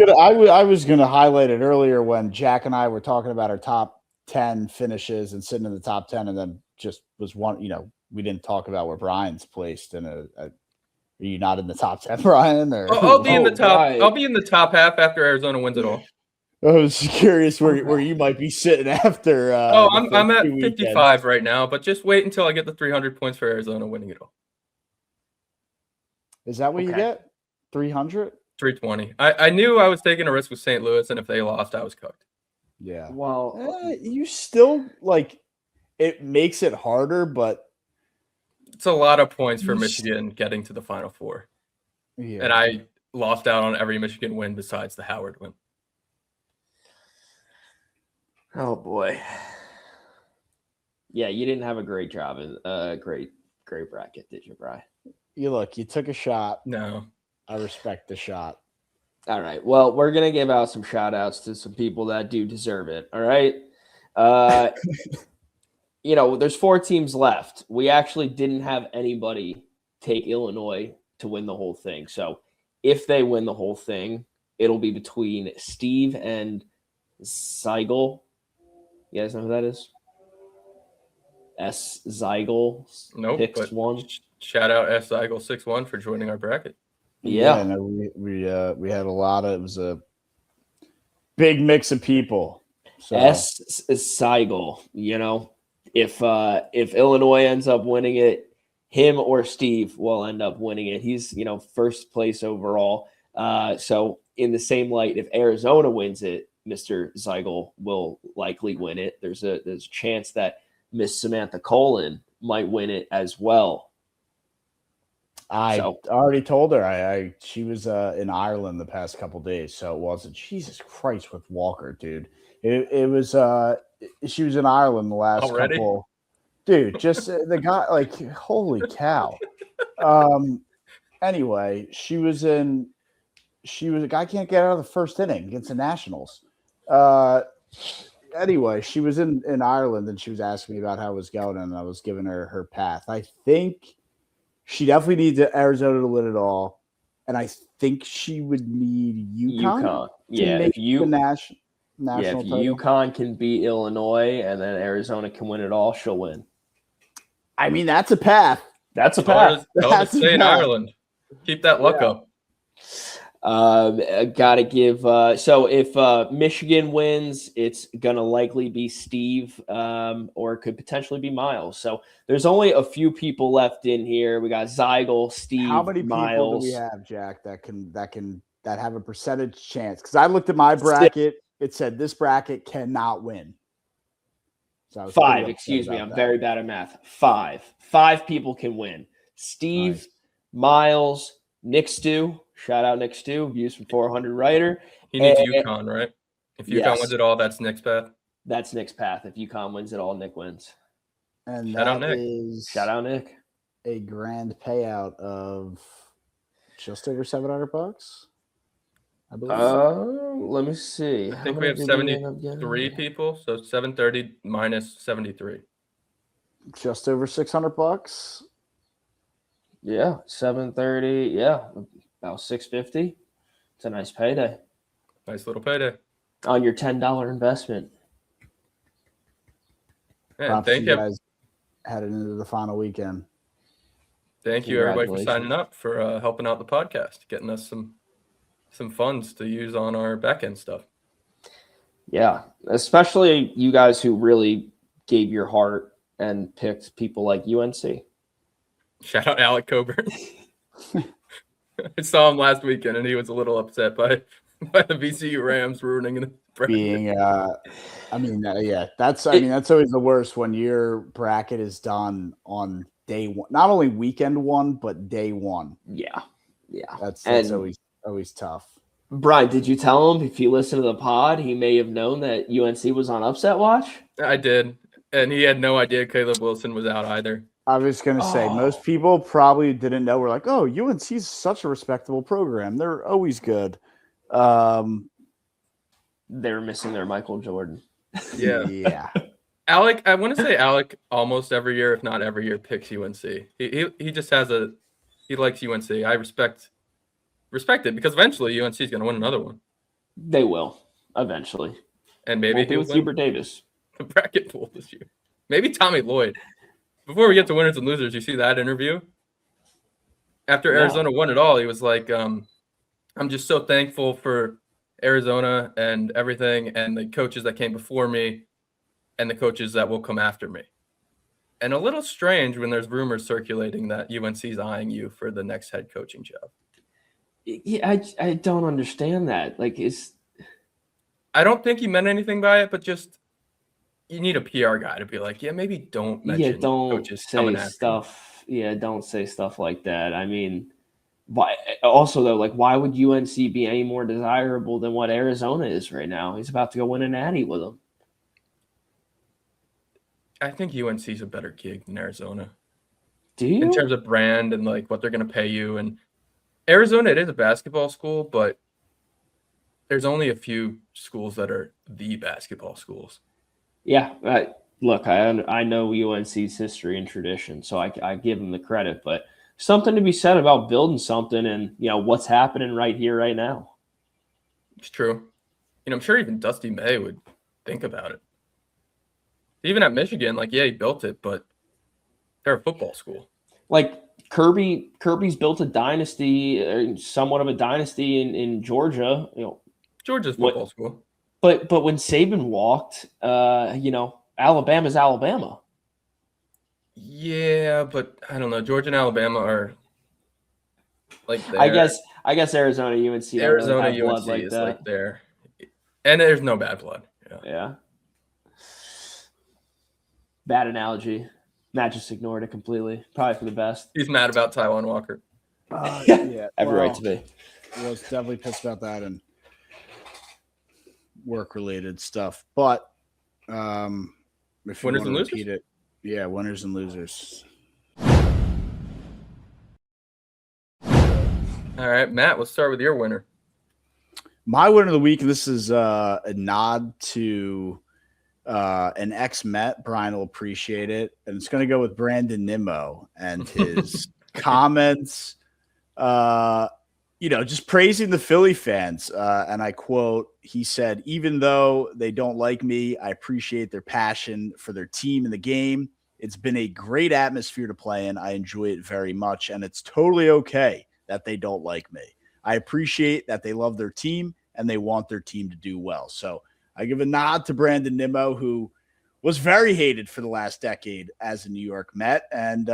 Speaker 2: gonna highlight it earlier when Jack and I were talking about our top 10 finishes and sitting in the top 10, and then just was one. We didn't talk about where Brian's placed in Are you not in the top 10, Brian? Or
Speaker 1: I'll be in the top.
Speaker 4: right.
Speaker 1: I'll be in the top half after Arizona wins it all.
Speaker 2: I was curious where you might be sitting after.
Speaker 1: I'm at 55
Speaker 2: weekends.
Speaker 1: right now, but just wait until I get the 300 points for Arizona winning it all.
Speaker 2: Is that what you
Speaker 4: Okay.
Speaker 2: get? 300?
Speaker 1: 320. I knew I was taking a risk with St. Louis, and if they lost, I was cooked.
Speaker 2: Yeah.
Speaker 4: Well,
Speaker 2: You still it makes it harder, but
Speaker 1: It's a lot of points for Michigan getting to the Final Four.
Speaker 2: yeah.
Speaker 1: And I lost out on every Michigan win besides the Howard win.
Speaker 4: oh boy. Yeah, you didn't have a great job in great bracket, did you, Bri?
Speaker 2: You took a shot.
Speaker 1: No.
Speaker 2: I respect the shot.
Speaker 4: All right. Well, we're gonna give out some shout outs to some people that do deserve it. All right. There's 4 teams left. We actually didn't have anybody take Illinois to win the whole thing. So if they win the whole thing, it'll be between Steve and Zeigel. You guys know who that is? S. Zeigel
Speaker 1: Nope.
Speaker 4: picks
Speaker 1: But
Speaker 4: one.
Speaker 1: shout out S. Eagle 61 for joining our bracket.
Speaker 4: Yeah.
Speaker 2: No, we had a lot of. It was a big mix of people. So
Speaker 4: S. Zeigel. If Illinois ends up winning it, him or Steve will end up winning it. He's first place overall. So in the same light, if Arizona wins it, Mr. Zeigel will likely win it. There's a chance that Miss Samantha Colin might win it as well.
Speaker 2: I already told her she was in Ireland the past couple days, so it wasn't. Jesus Christ with Walker, dude. It was she was in Ireland the last
Speaker 1: Already?
Speaker 2: couple. Dude, just the guy, holy cow. Anyway, the guy can't get out of the first inning against the Nationals. Anyway, she was in Ireland and she was asking me about how it was going, and I was giving her path. I think she definitely needs Arizona to win it all, and I think she would need UConn.
Speaker 4: Yeah,
Speaker 2: if
Speaker 4: if
Speaker 2: national title.
Speaker 4: UConn can beat Illinois and then Arizona can win it all, she'll win.
Speaker 2: I mean, that's a path.
Speaker 4: That's a
Speaker 1: Tell
Speaker 4: path.
Speaker 1: her to stay in Ireland. Keep that luck up.
Speaker 4: Gotta give. So if Michigan wins, it's gonna likely be Steve, or it could potentially be Miles. So there's only a few people left in here. We got Zeigel, Steve,
Speaker 2: How many people
Speaker 4: Miles.
Speaker 2: do we have, Jack, that have a percentage chance? Because I looked at my bracket, it said this bracket cannot win. So I was
Speaker 4: 5.
Speaker 2: pretty
Speaker 4: Excuse
Speaker 2: upset
Speaker 4: me,
Speaker 2: about
Speaker 4: I'm
Speaker 2: that.
Speaker 4: very bad at math. 5 people can win. Steve,
Speaker 2: Nice.
Speaker 4: Miles, Nick Stew. Shout out Nick Stew, views from 400 writer.
Speaker 1: He needs
Speaker 4: And-
Speaker 1: UConn, right? If UConn
Speaker 4: Yes.
Speaker 1: wins it all, that's Nick's path.
Speaker 4: That's Nick's path. If UConn wins it all, Nick wins.
Speaker 2: And
Speaker 1: Shout out
Speaker 2: that
Speaker 1: Nick.
Speaker 2: is
Speaker 4: Shout out Nick.
Speaker 2: a grand payout of just over $700, I believe.
Speaker 4: Let me see.
Speaker 1: I think we have 73 people, so 730 minus 73.
Speaker 2: Just over $600.
Speaker 4: Yeah, 730. Yeah, about 650. It's a nice payday
Speaker 1: Nice little payday.
Speaker 4: on your $10 investment.
Speaker 1: Man,
Speaker 2: Props
Speaker 1: thank
Speaker 2: you
Speaker 1: you.
Speaker 2: guys headed into the final weekend.
Speaker 1: Thank you, everybody, for
Speaker 4: Congratulations.
Speaker 1: signing up, for helping out the podcast, getting us some funds to use on our back end stuff.
Speaker 4: Yeah, especially you guys who really gave your heart and picked people like UNC.
Speaker 1: Shout out Alec Coburn. I saw him last weekend, and he was a little upset by the VCU Rams ruining the bracket.
Speaker 2: Being, that's always the worst when your bracket is done on day one, not only weekend one, but day one.
Speaker 4: Yeah.
Speaker 2: That's
Speaker 4: And-
Speaker 2: always tough.
Speaker 4: Brian, did you tell him if he listened to the pod, he may have known that UNC was on upset watch?
Speaker 1: I did, and he had no idea Caleb Wilson was out either.
Speaker 2: I was going to say, most people probably didn't know. We're like, oh, UNC is such a respectable program. They're always good.
Speaker 4: They're missing their Michael Jordan.
Speaker 1: Yeah.
Speaker 2: Yeah.
Speaker 1: Alec, I want to say Alec almost every year, if not every year, picks UNC. He just he likes UNC. I respect it because eventually UNC is going to win another one,
Speaker 4: They will eventually.
Speaker 1: and maybe
Speaker 4: Won't be
Speaker 1: he'll
Speaker 4: with
Speaker 1: win
Speaker 4: Hubert Davis.
Speaker 1: the bracket pool this year. Maybe Tommy Lloyd. Before we get to winners and losers, you see that interview? After
Speaker 4: No.
Speaker 1: Arizona won it all, he was like, I'm just so thankful for Arizona and everything, and the coaches that came before me, and the coaches that will come after me. And a little strange when there's rumors circulating that UNC's eyeing you for the next head coaching job.
Speaker 4: Yeah, I don't understand that. Like,
Speaker 1: I don't think he meant anything by it, but just you need a PR guy to be like, yeah, maybe don't mention
Speaker 4: don't
Speaker 1: coaches coming
Speaker 4: say
Speaker 1: after
Speaker 4: stuff. Yeah, don't say stuff like that. I mean, why? Also, though, like, why would UNC be any more desirable than what Arizona is right now? He's about to go win a natty with them.
Speaker 1: I think UNC's a better gig than Arizona
Speaker 4: Do you?
Speaker 1: in terms of brand and like what they're going to pay you. And Arizona, it is a basketball school, but there's only a few schools that are the basketball schools.
Speaker 4: Yeah. Look, I know UNC's history and tradition, so I give them the credit, but something to be said about building something and, what's happening right here, right now.
Speaker 1: It's true. I'm sure even Dusty May would think about it. Even at Michigan, like, yeah, he built it, but they're a football school.
Speaker 4: Like Kirby's built a dynasty, or somewhat of a dynasty in Georgia.
Speaker 1: Georgia's football school.
Speaker 4: But when Saban walked, Alabama's Alabama.
Speaker 1: Yeah, but I don't know. Georgia and Alabama are like there.
Speaker 4: I guess Arizona, UNC,
Speaker 1: Arizona,
Speaker 4: don't really have blood
Speaker 1: UNC
Speaker 4: like
Speaker 1: is
Speaker 4: that.
Speaker 1: like there, and there's no bad blood.
Speaker 4: Yeah. Bad analogy. Matt just ignored it completely. Probably for the best.
Speaker 1: He's mad about Taiwan Walker.
Speaker 2: Yeah,
Speaker 4: Every right to be.
Speaker 2: Was definitely pissed about that and work-related stuff. But if
Speaker 1: Winners
Speaker 2: you want
Speaker 1: and
Speaker 2: to
Speaker 1: losers?
Speaker 2: repeat it, yeah, winners and losers.
Speaker 1: All right, Matt, let's start with your winner.
Speaker 2: My winner of the week, and this is a nod to an ex-Met. Brian will appreciate it. And it's going to go with Brandon Nimmo and his comments, just praising the Philly fans. And I quote, he said, even though they don't like me, I appreciate their passion for their team and the game. It's been a great atmosphere to play in. I enjoy it very much. And it's totally okay that they don't like me. I appreciate that they love their team and they want their team to do well. So I give a nod to Brandon Nimmo, who was very hated for the last decade as a New York Met, and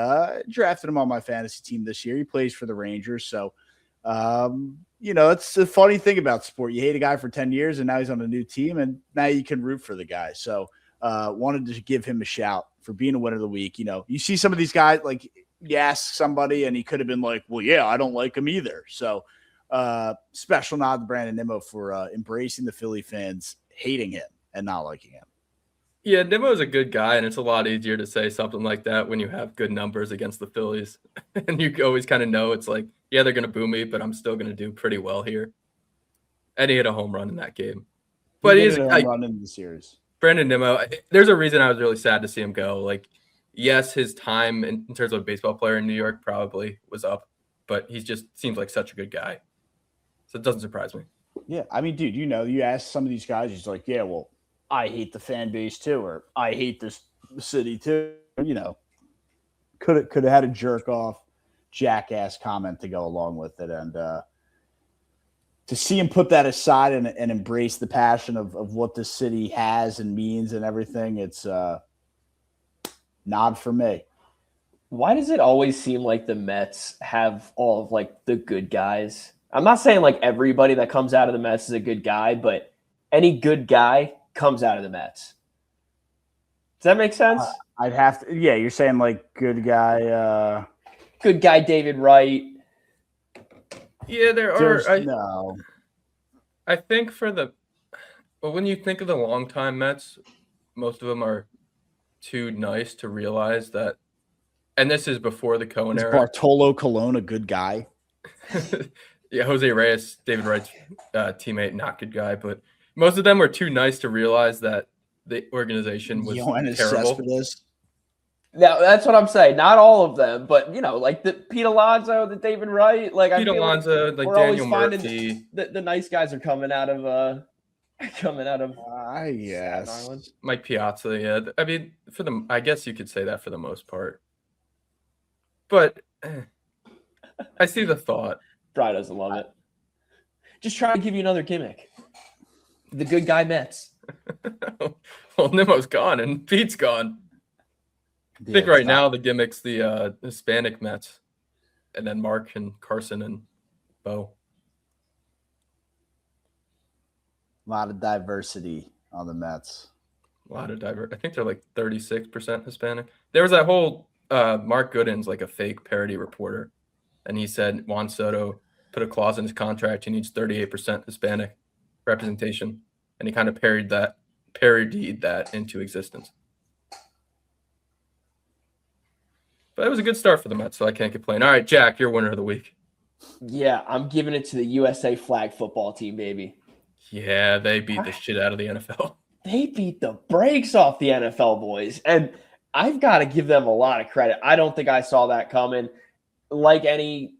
Speaker 2: drafted him on my fantasy team this year. He plays for the Rangers. So, it's a funny thing about sport. You hate a guy for 10 years, and now he's on a new team, and now you can root for the guy. So wanted to give him a shout for being a winner of the week. You see some of these guys, like you ask somebody, and he could have been like, well, yeah, I don't like him either. So special nod to Brandon Nimmo for embracing the Philly fans hating him and not liking him.
Speaker 1: Yeah, Nimmo is a good guy, and it's a lot easier to say something like that when you have good numbers against the Phillies. And you always kind of know it's like, yeah, they're going to boo me, but I'm still going to do pretty well here. And he hit a home run in that game. But he's
Speaker 2: a home run in the series.
Speaker 1: Brandon Nimmo, there's a reason I was really sad to see him go. Like, yes, his time in terms of a baseball player in New York probably was up, but he just seems like such a good guy. So it doesn't surprise me.
Speaker 2: Yeah, I mean, dude, you ask some of these guys, he's like, yeah, well, I hate the fan base too, or I hate this city too. Could have had a jerk off jackass comment to go along with it, and to see him put that aside and embrace the passion of what this city has and means and everything, it's nod for me.
Speaker 4: Why does it always seem like the Mets have all of like the good guys? I'm not saying like everybody that comes out of the Mets is a good guy, but any good guy comes out of the Mets. Does that make sense?
Speaker 2: I'd have to. Yeah, you're saying like good guy.
Speaker 4: Good guy, David Wright.
Speaker 1: Yeah, there are.
Speaker 2: No.
Speaker 1: I think when you think of the longtime Mets, most of them are too nice to realize that. And this is before the Cohen era.
Speaker 2: Bartolo Colon a good guy?
Speaker 1: Yeah, Jose Reyes, David Wright's teammate, not good guy, but most of them were too nice to realize that the organization was terrible.
Speaker 4: Now, that's what I'm saying. Not all of them, but like the Pete Alonso, the David Wright, like
Speaker 1: Pete Alonso, like Daniel Murphy.
Speaker 4: The nice guys are coming out of
Speaker 2: yes.
Speaker 1: Mike Piazza, yeah. I mean, I guess you could say that for the most part. But I see the thought.
Speaker 4: Brian doesn't love it. Just try to give you another gimmick. The good guy Mets.
Speaker 1: Well, Nemo's gone and Pete's gone. I think right now the gimmick's the Hispanic Mets, and then Mark and Carson and Bo.
Speaker 2: A lot of diversity on the Mets.
Speaker 1: A lot of I think they're like 36% Hispanic. There was that whole Mark Gooden's like a fake parody reporter, and he said Juan Soto put a clause in his contract he needs 38% Hispanic representation, and he kind of parodied that into existence. But it was a good start for the Mets, so I can't complain. All right, Jack, you're winner of the week.
Speaker 4: Yeah, I'm giving it to the USA flag football team, baby.
Speaker 1: Yeah, they beat the shit out of the NFL.
Speaker 4: They beat the brakes off the NFL boys, and I've got to give them a lot of credit. I don't think I saw that coming. Like any,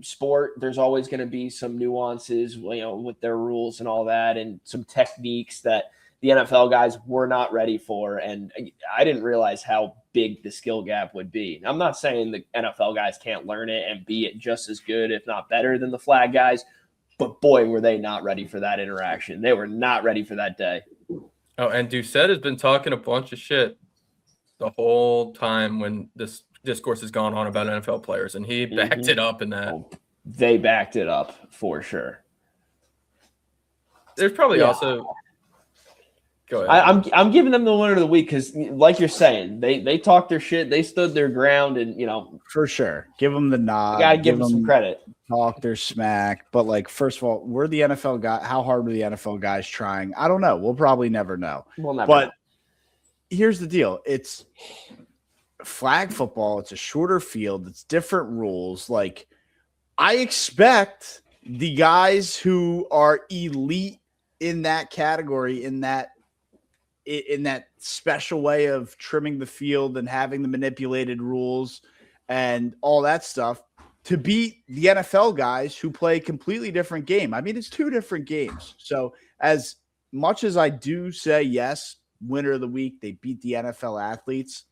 Speaker 4: sport, there's always going to be some nuances, with their rules and all that, and some techniques that the NFL guys were not ready for. And I didn't realize how big the skill gap would be. I'm not saying the NFL guys can't learn it and be it just as good, if not better than the flag guys, but boy, were they not ready for that interaction. They were not ready for that day.
Speaker 1: Oh, and Doucette has been talking a bunch of shit the whole time when this discourse has gone on about NFL players, and he backed it up in that.
Speaker 4: Oh, they backed it up for sure.
Speaker 1: There's probably also – go ahead.
Speaker 4: I'm giving them the winner of the week because, like you're saying, they talked their shit. They stood their ground, and,
Speaker 2: for sure. Give them the nod.
Speaker 4: Got to give them some credit.
Speaker 2: Talk their smack. But, first of all, we're the NFL guy. How hard were the NFL guys trying? I don't know. We'll probably never know.
Speaker 4: We'll never
Speaker 2: know.
Speaker 4: But
Speaker 2: here's the deal. It's flag football. It's a shorter field. It's different rules. I expect the guys who are elite in that category, in that special way of trimming the field and having the manipulated rules and all that stuff, to beat the NFL guys who play a completely different game. I mean, it's two different games. So as much as I do say, yes, winner of the week, they beat the NFL athletes,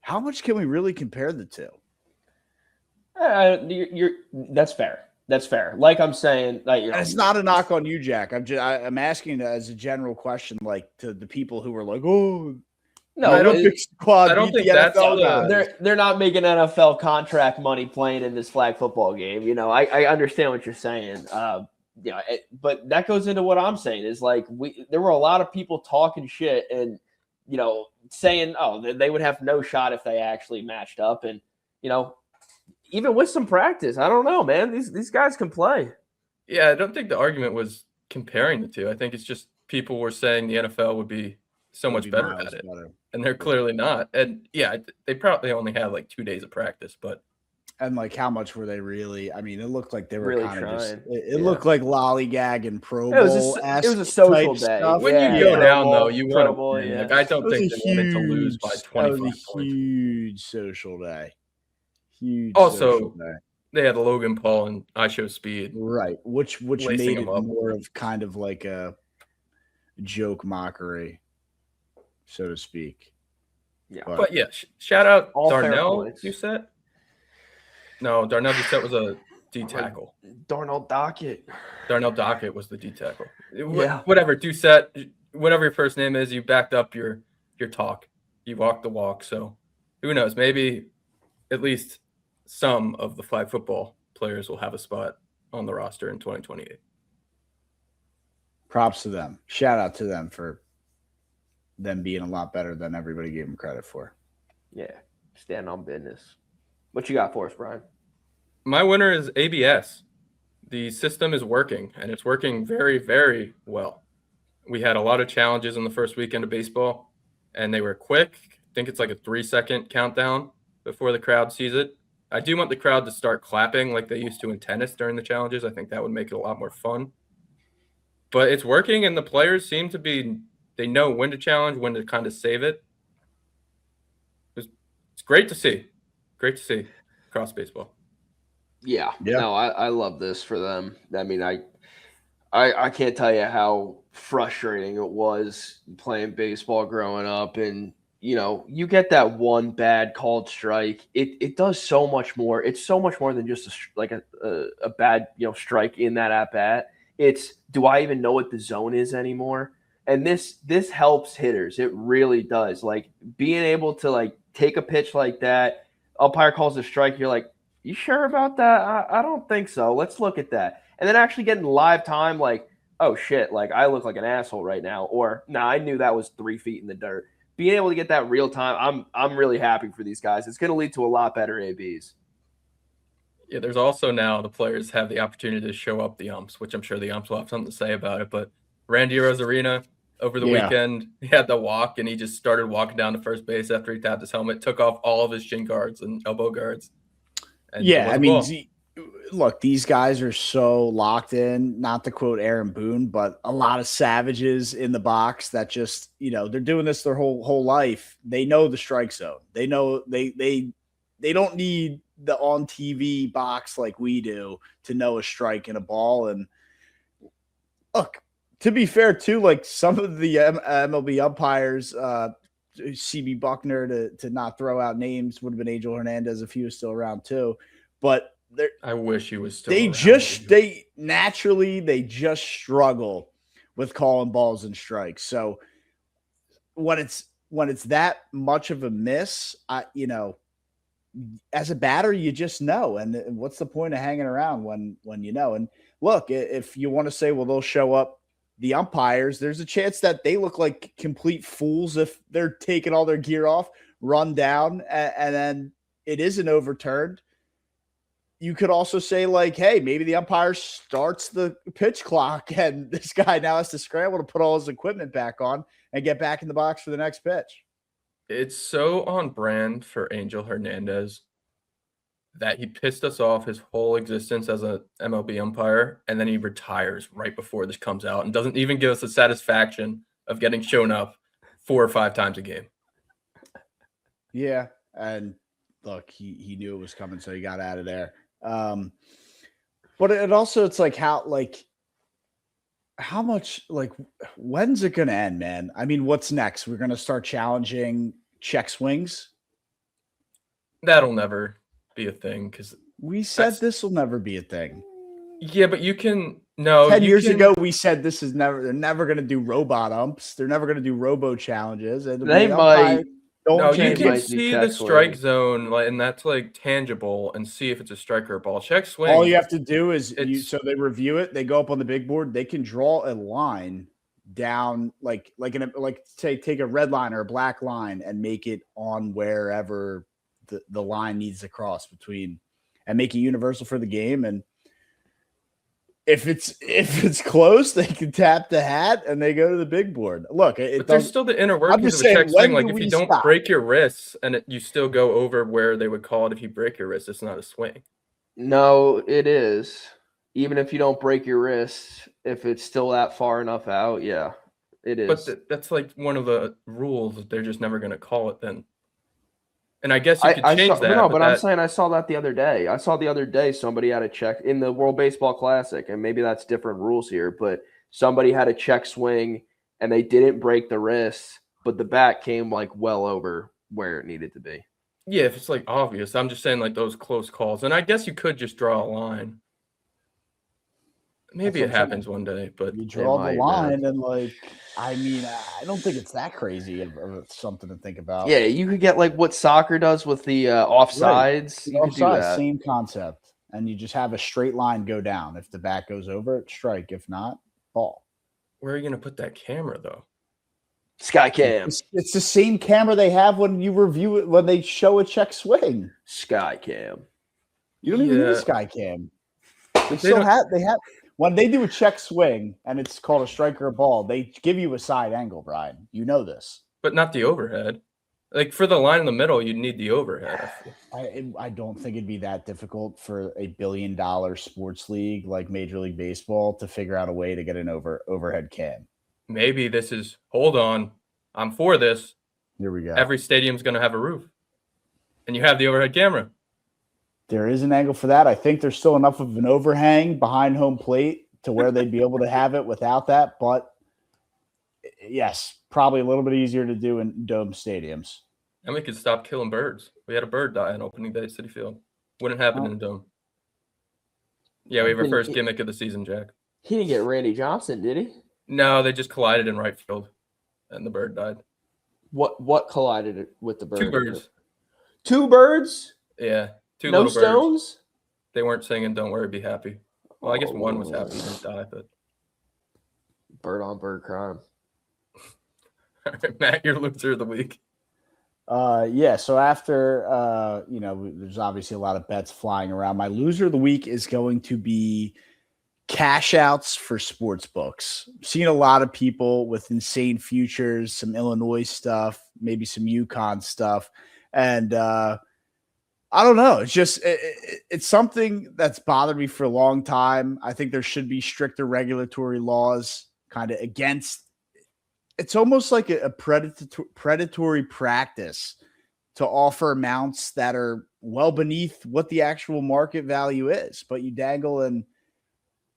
Speaker 2: how much can we really compare the two?
Speaker 4: That's fair. That's fair. Like I'm saying,
Speaker 2: it's not a knock on you, Jack. I'm asking as a general question, to the people who are like, oh,
Speaker 4: no,
Speaker 2: I don't think squad.
Speaker 1: I don't think that's
Speaker 4: they're not making NFL contract money playing in this flag football game. I understand what you're saying. But that goes into what I'm saying is there were a lot of people talking shit and saying, oh, they would have no shot if they actually matched up, and even with some practice, I don't know, man. These guys can play.
Speaker 1: Yeah, I don't think the argument was comparing the two. I think it's just people were saying the NFL would be so much better at it, and they're clearly not. And yeah, they probably only had 2 days of practice, but
Speaker 2: and how much were they really? I mean, it looked like they were
Speaker 4: really
Speaker 2: kind of
Speaker 4: trying.
Speaker 2: just. It looked like lollygag and Pro Bowl.
Speaker 4: It was a social day.
Speaker 2: Stuff.
Speaker 1: When you go down though, you want to.
Speaker 4: Yeah.
Speaker 1: I don't think they wanted to lose by 25 points.
Speaker 2: Huge social day. Huge.
Speaker 1: Also, they had Logan Paul and I Show Speed,
Speaker 2: right? Which made it more of kind of like a joke mockery, so to speak.
Speaker 4: Yeah,
Speaker 1: but yeah, shout out
Speaker 4: all
Speaker 1: Darnell Doucette. No, Darnell Doucette was a D tackle.
Speaker 4: Darnell Dockett.
Speaker 1: Darnell Dockett was the D tackle.
Speaker 4: Yeah.
Speaker 1: Whatever, Doucette, whatever your first name is, you backed up your talk. You walked the walk. So who knows? Maybe at least some of the flag football players will have a spot on the roster in 2028.
Speaker 2: Props to them. Shout out to them for them being a lot better than everybody gave them credit for.
Speaker 4: Yeah, stand on business. What you got for us, Brian?
Speaker 1: My winner is ABS. The system is working, and it's working very, very well. We had a lot of challenges in the first weekend of baseball, and they were quick. I think it's a 3-second countdown before the crowd sees it. I do want the crowd to start clapping like they used to in tennis during the challenges. I think that would make it a lot more fun. But it's working, and the players seem to be – they know when to challenge, when to kind of save it. It's great to see. Great to see across baseball.
Speaker 4: Yeah. No, I love this for them. I mean, I can't tell you how frustrating it was playing baseball growing up, and you get that one bad called strike. It does so much more. It's so much more than just a bad strike in that at bat. It's, do I even know what the zone is anymore? And this helps hitters. It really does. Like, being able to like take a pitch like that, umpire calls a strike, you're like, you sure about that? I don't think so. Let's look at that. And then actually getting live time, like, oh shit, like I look like an asshole right now, or nah, I knew that was 3 feet in the dirt. Being able to get that real time, I'm really happy for these guys. It's going to lead to a lot better ABs.
Speaker 1: Yeah, there's also now the players have the opportunity to show up the umps, which I'm sure the umps will have something to say about it. But Randy Rosarina over the weekend, he had the walk, and he just started walking down to first base after he tapped his helmet, took off all of his shin guards and elbow guards. And
Speaker 2: I mean, look, these guys are so locked in, not to quote Aaron Boone, but a lot of savages in the box that just, they're doing this their whole life. They know the strike zone. They know they don't need the on TV box like we do to know a strike and a ball. And look, to be fair too, like some of the MLB umpires, CB Buckner, to not throw out names, would have been Angel Hernandez if he was still around too. But
Speaker 1: I wish he was still
Speaker 2: they
Speaker 1: around.
Speaker 2: They just struggle with calling balls and strikes. So when it's that much of a miss, as a batter, you just know. And what's the point of hanging around when you know? And look, if you want to say, well, they'll show up, the umpires, there's a chance that they look like complete fools if they're taking all their gear off, run down, and then it isn't overturned. You could also say, like, hey, maybe the umpire starts the pitch clock and this guy now has to scramble to put all his equipment back on and get back in the box for the next pitch.
Speaker 1: It's so on brand for Angel Hernandez that he pissed us off his whole existence as a MLB umpire, and then he retires right before this comes out and doesn't even give us the satisfaction of getting shown up 4 or 5 times a game.
Speaker 2: Yeah, and look, he knew it was coming, so he got out of there. But it also, it's like how much, like, when's it going to end, man? I mean, what's next? We're going to start challenging check swings.
Speaker 1: That'll never be a thing because
Speaker 2: we said this will never be a thing.
Speaker 1: Yeah, but you can 10
Speaker 2: years ago we said they're never going to do robot umps. They're never going to do robo challenges. And
Speaker 4: they might.
Speaker 1: You can see the strike zone, and that's like tangible, and see if it's a strike or a ball. Check swing.
Speaker 2: All you have to do is so they review it. They go up on the big board. They can draw a line down, like say take a red line or a black line and make it on wherever the line needs to cross between, and make it universal for the game. And if it's close, they can tap the hat and they go to the big board. Look,
Speaker 1: but there's still the inner workings of a check swing. Like, if you don't break your wrists and you still go over where they would call it if you break your wrist, it's not a swing.
Speaker 4: No, it is. Even if you don't break your wrists, if it's still that far enough out, yeah, it is.
Speaker 1: But that's like one of the rules that they're just never going to call it then. And I guess you could change that.
Speaker 4: No, but I'm saying I saw that the other day. I saw the other day somebody had a check in the World Baseball Classic, and maybe that's different rules here, but somebody had a check swing and they didn't break the wrist, but the bat came like well over where it needed to be.
Speaker 1: Yeah, if it's like obvious. I'm just saying like those close calls. And I guess you could just draw a line. Maybe it happens one day, but
Speaker 2: you draw the line, and I mean, I don't think it's that crazy of something to think about.
Speaker 4: Yeah, you could get like what soccer does with the offsides.
Speaker 2: Right. You could do that. Same concept, and you just have a straight line go down. If the bat goes over it, strike. If not, ball.
Speaker 1: Where are you going to put that camera though?
Speaker 4: Skycam.
Speaker 2: It's the same camera they have when you review it, when they show a check swing.
Speaker 4: Skycam.
Speaker 2: You don't even need a Skycam. They have. When they do a check swing and it's called a strike or a ball, they give you a side angle, Brian. You know this.
Speaker 1: But not the overhead. Like, for the line in the middle, you'd need the overhead.
Speaker 2: I don't think it'd be that difficult for a $1 billion sports league like Major League Baseball to figure out a way to get an overhead cam.
Speaker 1: Maybe this is, hold on, I'm for this.
Speaker 2: Here we go.
Speaker 1: Every stadium's going to have a roof. And you have the overhead camera.
Speaker 2: There is an angle for that. I think there's still enough of an overhang behind home plate to where they'd be able to have it without that. But Yes, probably a little bit easier to do in dome stadiums.
Speaker 1: And we could stop killing birds. We had a bird die on opening day at Citi Field. Wouldn't happen in a dome. Yeah, we have our first gimmick of the season, Jack.
Speaker 4: He didn't get Randy Johnson, did he?
Speaker 1: No, they just collided in right field, and the bird died.
Speaker 4: What collided with the bird?
Speaker 1: 2 birds.
Speaker 4: 2 birds?
Speaker 1: Yeah, 2
Speaker 4: No
Speaker 1: little
Speaker 4: stones?
Speaker 1: birds. They weren't singing "Don't Worry, Be Happy." Well, I guess one was happy, he didn't die, but
Speaker 4: bird on bird crime.
Speaker 1: all right, Matt, your loser of the week.
Speaker 2: Yeah, so after there's obviously a lot of bets flying around. My loser of the week is going to be cash outs for sports books. I've seen a lot of people with insane futures, some Illinois stuff, maybe some UConn stuff, and I don't know. It's just it's something that's bothered me for a long time. I think there should be stricter regulatory laws kind of against. It's almost like a predatory practice to offer amounts that are well beneath what the actual market value is. But you dangle, and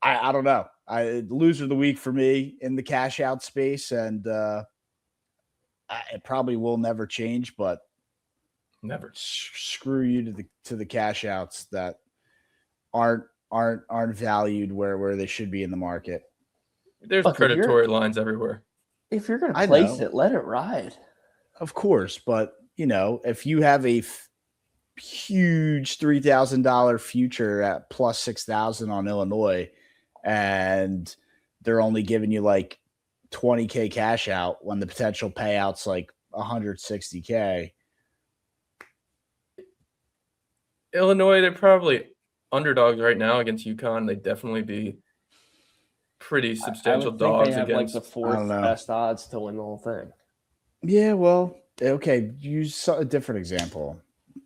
Speaker 2: I don't know. Loser of the week for me in the cash out space, and it probably will never change. But
Speaker 1: never
Speaker 2: screw you to the cash outs that aren't valued where they should be in the market.
Speaker 1: There's predatory lines everywhere.
Speaker 4: If you're going to place it, let it ride.
Speaker 2: Of course, but if you have a huge $3,000 future at plus 6,000 on Illinois, and they're only giving you like $20K cash out when the potential payout's like $160K.
Speaker 1: Illinois, they're probably underdogs right now against UConn. They'd definitely be pretty substantial dogs against
Speaker 4: like the 4th best odds to win the whole thing.
Speaker 2: Yeah, well, okay. Use a different example.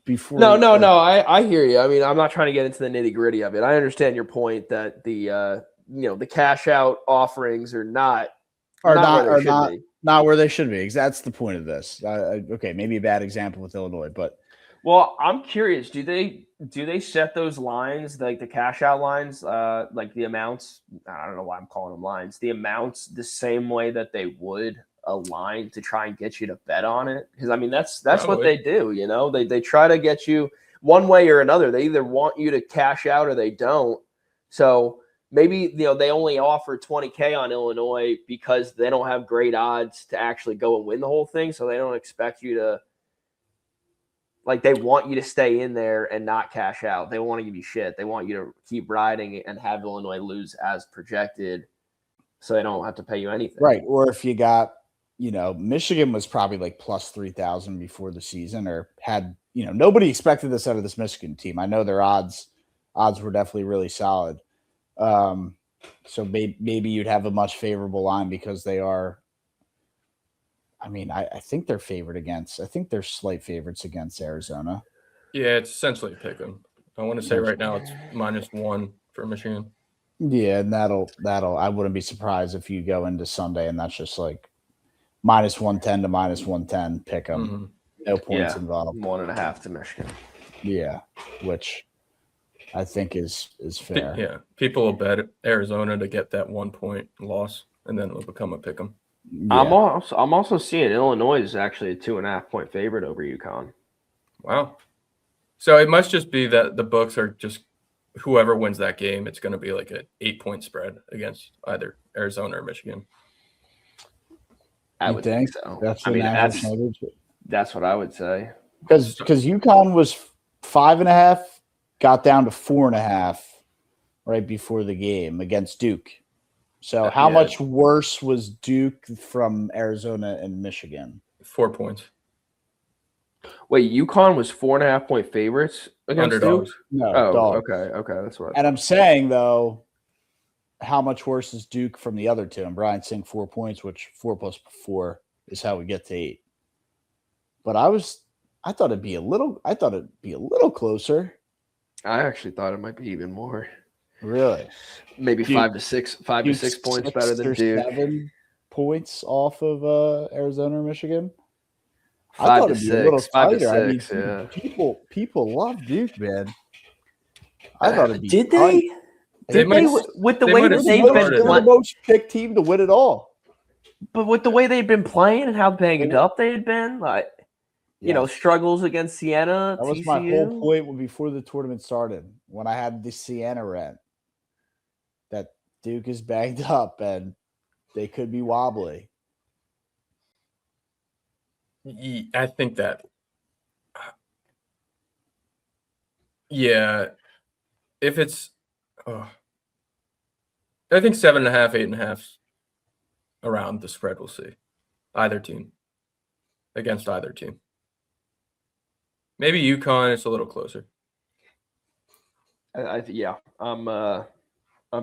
Speaker 4: No. I hear you. I mean, I'm not trying to get into the nitty gritty of it. I understand your point that the cash out offerings are not
Speaker 2: where they should be. That's the point of this. Okay, maybe a bad example with Illinois, but.
Speaker 4: Well, I'm curious. Do they set those lines, like the cash out lines, like the amounts? I don't know why I'm calling them lines. The amounts the same way that they would a line to try and get you to bet on it? Because I mean, that's what they do. They try to get you one way or another. They either want you to cash out or they don't. So maybe they only offer 20K on Illinois because they don't have great odds to actually go and win the whole thing. So they don't expect you to. Like, they want you to stay in there and not cash out. They want to give you shit. They want you to keep riding and have Illinois lose as projected so they don't have to pay you anything.
Speaker 2: Right. Or if you got, Michigan was probably like plus 3,000 before the season, or had, nobody expected this out of this Michigan team. I know their odds were definitely really solid. So maybe you'd have a much favorable line because they are. I mean, I think they're favored against. I think they're slight favorites against Arizona.
Speaker 1: Yeah, it's essentially a pick 'em. I want to say right now it's -1 for Michigan.
Speaker 2: Yeah, and that'll. I wouldn't be surprised if you go into Sunday and that's just like -110 to -110 pick 'em.
Speaker 1: Mm-hmm.
Speaker 2: No points involved.
Speaker 4: 1.5 to Michigan.
Speaker 2: Yeah, which I think is fair.
Speaker 1: Yeah, people will bet Arizona to get that 1 point loss, and then it'll become a pick 'em.
Speaker 2: Yeah.
Speaker 4: I'm also seeing Illinois is actually a 2.5 point favorite over UConn.
Speaker 1: Wow. So it must just be that the books are just whoever wins that game, it's going to be like an 8-point spread against either Arizona or Michigan.
Speaker 4: I would think so.
Speaker 2: That's
Speaker 4: that's what I would say.
Speaker 2: Because UConn was 5.5, got down to 4.5 right before the game against Duke. So how much worse was Duke from Arizona and Michigan?
Speaker 1: 4 points.
Speaker 4: Wait, UConn was 4.5 point favorites against
Speaker 1: Underdogs.
Speaker 4: Duke?
Speaker 2: No,
Speaker 4: dogs.
Speaker 2: Okay,
Speaker 4: that's what.
Speaker 2: And I'm saying though, how much worse is Duke from the other two? And Brian's saying 4 points, which 4 plus 4 is how we get to 8. But I thought it'd be a little closer.
Speaker 4: I actually thought it might be even more.
Speaker 2: Really?
Speaker 4: Maybe
Speaker 2: Duke,
Speaker 4: 5 to 6 points better than Duke.
Speaker 2: 7 points off of Arizona or Michigan.
Speaker 4: 5 to 6. 5 to 6. Yeah.
Speaker 2: People love Duke, man. I thought it'd be.
Speaker 4: Did they?
Speaker 1: With the way that
Speaker 2: they've been the most picked team to win it all.
Speaker 4: But with the way they'd been playing and how banged up they had been, like, struggles against Siena,
Speaker 2: that was
Speaker 4: TCU.
Speaker 2: my whole point before the tournament started when I had the Siena rant that Duke is banged up and they could be wobbly.
Speaker 1: I think that. Yeah, if it's, I think 7.5, 8.5 around the spread. We'll see either team against either team. Maybe UConn. It's a little closer.
Speaker 4: I'm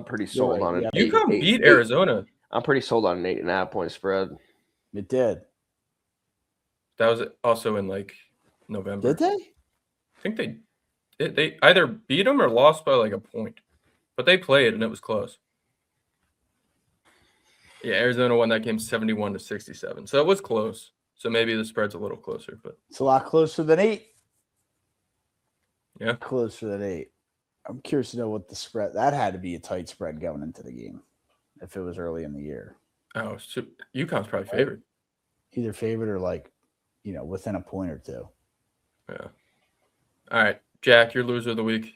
Speaker 4: pretty sold on it.
Speaker 1: UConn beat Arizona.
Speaker 4: I'm pretty sold on an 8.5 point spread.
Speaker 2: It did.
Speaker 1: That was also in like November.
Speaker 2: Did they?
Speaker 1: I think they either beat them or lost by like a point, but they played and it was close. Yeah, Arizona won that game 71-67, so it was close. So maybe the spread's a little closer, but
Speaker 2: it's a lot closer than 8.
Speaker 1: Yeah,
Speaker 2: closer than 8. I'm curious to know what the spread. That had to be a tight spread going into the game, if it was early in the year.
Speaker 1: Oh, so UConn's probably favored.
Speaker 2: Either favored or like, within a point or two.
Speaker 1: Yeah. All right, Jack, your loser of the week.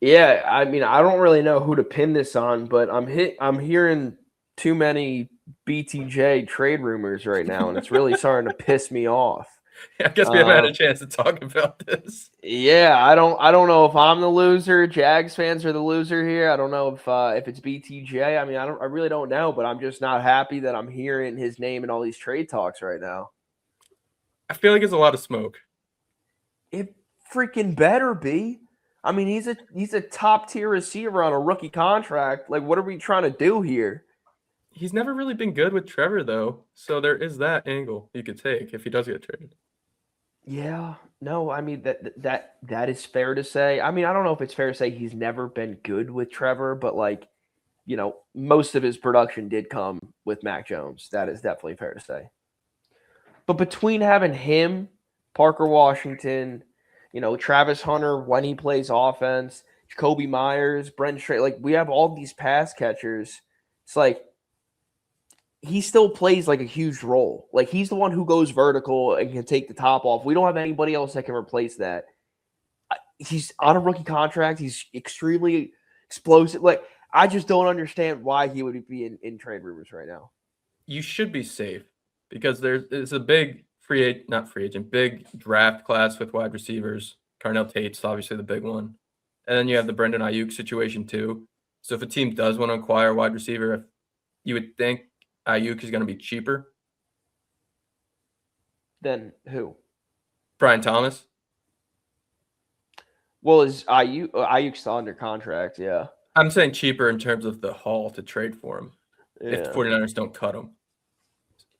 Speaker 4: Yeah, I mean, I don't really know who to pin this on, but I'm hearing too many BTJ trade rumors right now, and it's really starting to piss me off.
Speaker 1: I guess we haven't had a chance to talk about this.
Speaker 4: Yeah, I don't know if I'm the loser. Jags fans are the loser here. I don't know if it's BTJ. I mean, I really don't know, but I'm just not happy that I'm hearing his name in all these trade talks right now.
Speaker 1: I feel like it's a lot of smoke.
Speaker 4: It freaking better be. I mean, he's a top tier receiver on a rookie contract. Like, what are we trying to do here?
Speaker 1: He's never really been good with Trevor, though. So there is that angle you could take if he does get traded.
Speaker 4: Yeah, no, I mean that is fair to say. I mean, I don't know if it's fair to say he's never been good with Trevor, but like, most of his production did come with Mac Jones. That is definitely fair to say. But between having him, Parker Washington, Travis Hunter when he plays offense, Jacoby Myers, Brent Strait, like we have all these pass catchers. It's like he still plays like a huge role. Like he's the one who goes vertical and can take the top off. We don't have anybody else that can replace that. He's on a rookie contract. He's extremely explosive. Like I just don't understand why he would be in trade rumors right now.
Speaker 1: You should be safe because there's a big big draft class with wide receivers. Carnell Tate's obviously the big one. And then you have the Brendan Ayuk situation too. So if a team does want to acquire a wide receiver, you would think Ayuk is going to be cheaper.
Speaker 4: Then who?
Speaker 1: Brian Thomas.
Speaker 4: Well, is Ayuk's still under contract? Yeah.
Speaker 1: I'm saying cheaper in terms of the haul to trade for him if the 49ers don't cut him.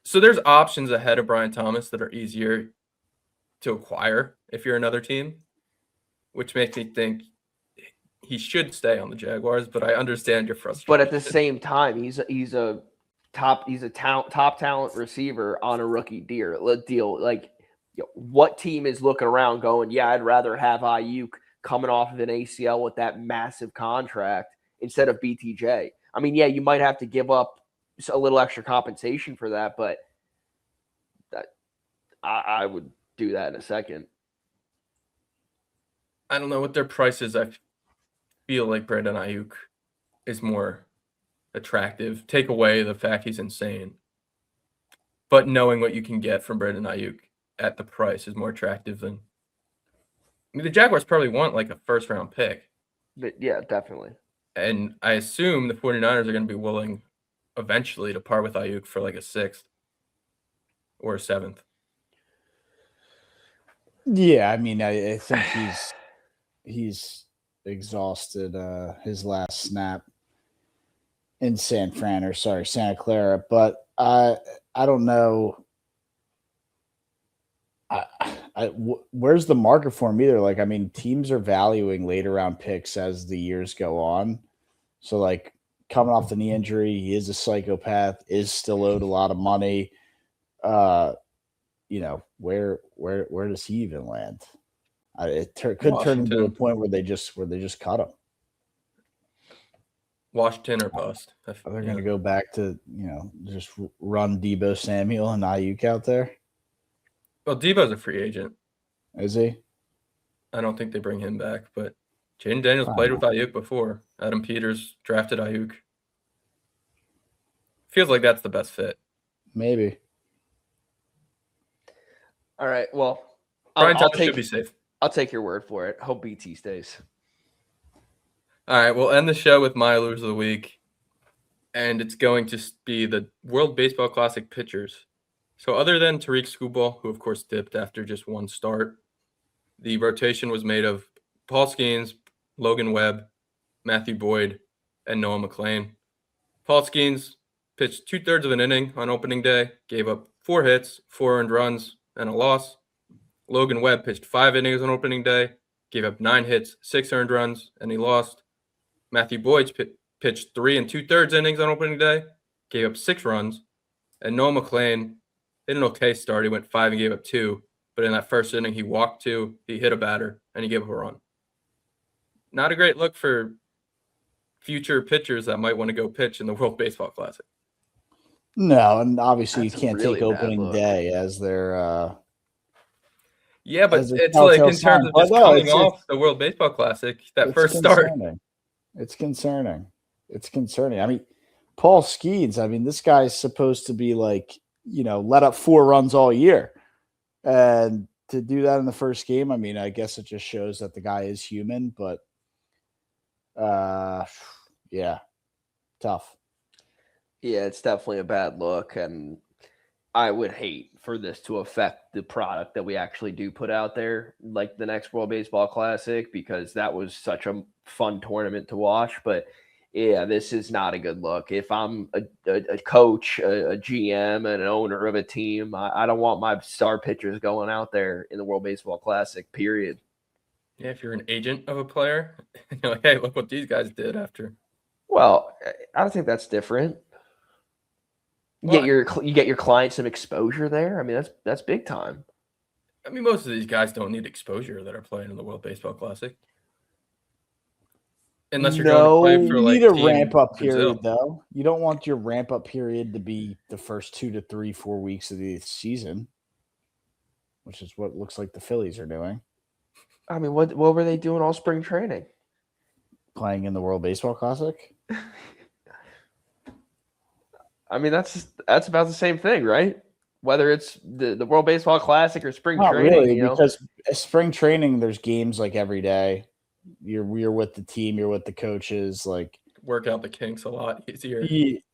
Speaker 1: So there's options ahead of Brian Thomas that are easier to acquire if you're another team, which makes me think he should stay on the Jaguars, but I understand your frustration.
Speaker 4: But at the same time, he's a top talent receiver on a rookie deal. Like, what team is looking around going, yeah, I'd rather have Ayuk coming off of an ACL with that massive contract instead of BTJ. I mean, yeah, you might have to give up a little extra compensation for that, but I would do that in a second.
Speaker 1: I don't know what their price is. I feel like Brandon Ayuk is more attractive. Take away the fact he's insane. But knowing what you can get from Brandon Ayuk at the price is more attractive than the Jaguars probably want like a first-round pick.
Speaker 4: But yeah, definitely.
Speaker 1: And I assume the 49ers are going to be willing eventually to part with Ayuk for like a 6th or a 7th.
Speaker 2: Yeah, I mean, I think he's exhausted his last snap in Santa Clara, but I don't know. Where's the market for him either? Like, I mean, teams are valuing later round picks as the years go on. So, like, coming off the knee injury, he is a psychopath, is still owed a lot of money. Where does he even land? It could turn into a point where they just cut him.
Speaker 1: Washington or bust.
Speaker 2: They're going to go back to, just run Debo Samuel and Ayuk out there.
Speaker 1: Well, Debo's a free agent.
Speaker 2: Is he?
Speaker 1: I don't think they bring him back, but Jaden Daniels played with Ayuk before. Adam Peters drafted Ayuk. Feels like that's the best fit.
Speaker 2: Maybe.
Speaker 4: All right. Well,
Speaker 1: Brian Thomas should be safe.
Speaker 4: I'll take your word for it. Hope BT stays.
Speaker 1: All right, we'll end the show with my lose of the week, and it's going to be the World Baseball Classic pitchers. So other than Tariq Skubal, who of course dipped after just one start, the rotation was made of Paul Skeens, Logan Webb, Matthew Boyd, and Noah McLean. Paul Skeens pitched 2/3 of an inning on opening day, gave up 4 hits, 4 earned runs, and a loss. Logan Webb pitched 5 innings on opening day, gave up 9 hits, 6 earned runs, and he lost. Matthew Boyd pitched 3 2/3 innings on opening day, gave up 6 runs, and Noah McLean hit an okay start. He went 5 and gave up 2, but in that first inning, he walked 2, he hit a batter, and he gave up a run. Not a great look for future pitchers that might want to go pitch in the World Baseball Classic.
Speaker 2: No, and obviously
Speaker 4: That's
Speaker 2: you can't
Speaker 4: really
Speaker 2: take opening
Speaker 4: look.
Speaker 2: day as their
Speaker 1: Yeah, but
Speaker 2: as a
Speaker 1: it's like in
Speaker 2: telltale
Speaker 1: terms of
Speaker 2: sign.
Speaker 1: just
Speaker 2: But no,
Speaker 1: coming
Speaker 2: it's-
Speaker 1: off the World Baseball Classic, that
Speaker 2: it's
Speaker 1: first start.
Speaker 2: concerning. It's concerning. It's concerning. I mean, Paul Skeens, this guy's supposed to be like, let up 4 runs all year. And to do that in the first game, I guess it just shows that the guy is human, but yeah, tough.
Speaker 4: Yeah, it's definitely a bad look, and I would hate for this to affect the product that we actually do put out there, like the next World Baseball Classic, because that was such a fun tournament to watch. But yeah, this is not a good look. If I'm a coach, a GM, and an owner of a team, I don't want my star pitchers going out there in the World Baseball Classic, period.
Speaker 1: Yeah, if you're an agent of a player, you're like, hey, look what these guys did after.
Speaker 4: Well, I don't think that's different. You get your client some exposure there. That's big time.
Speaker 1: Most of these guys don't need exposure that are playing in the World Baseball Classic. Unless you're going to play for
Speaker 2: you
Speaker 1: like
Speaker 2: need a
Speaker 1: Team
Speaker 2: ramp-up
Speaker 1: Brazil.
Speaker 2: period, though. You don't want your ramp-up period to be the first 2 to 3, 4 weeks of the season, which is what it looks like the Phillies are doing.
Speaker 4: What were they doing all spring training?
Speaker 2: Playing in the World Baseball Classic?
Speaker 4: That's about the same thing, right? Whether it's the World Baseball Classic or spring
Speaker 2: Not
Speaker 4: training,
Speaker 2: really, because spring training, there's games like every day. You're with the team, you're with the coaches, like
Speaker 1: Work out the kinks a lot easier.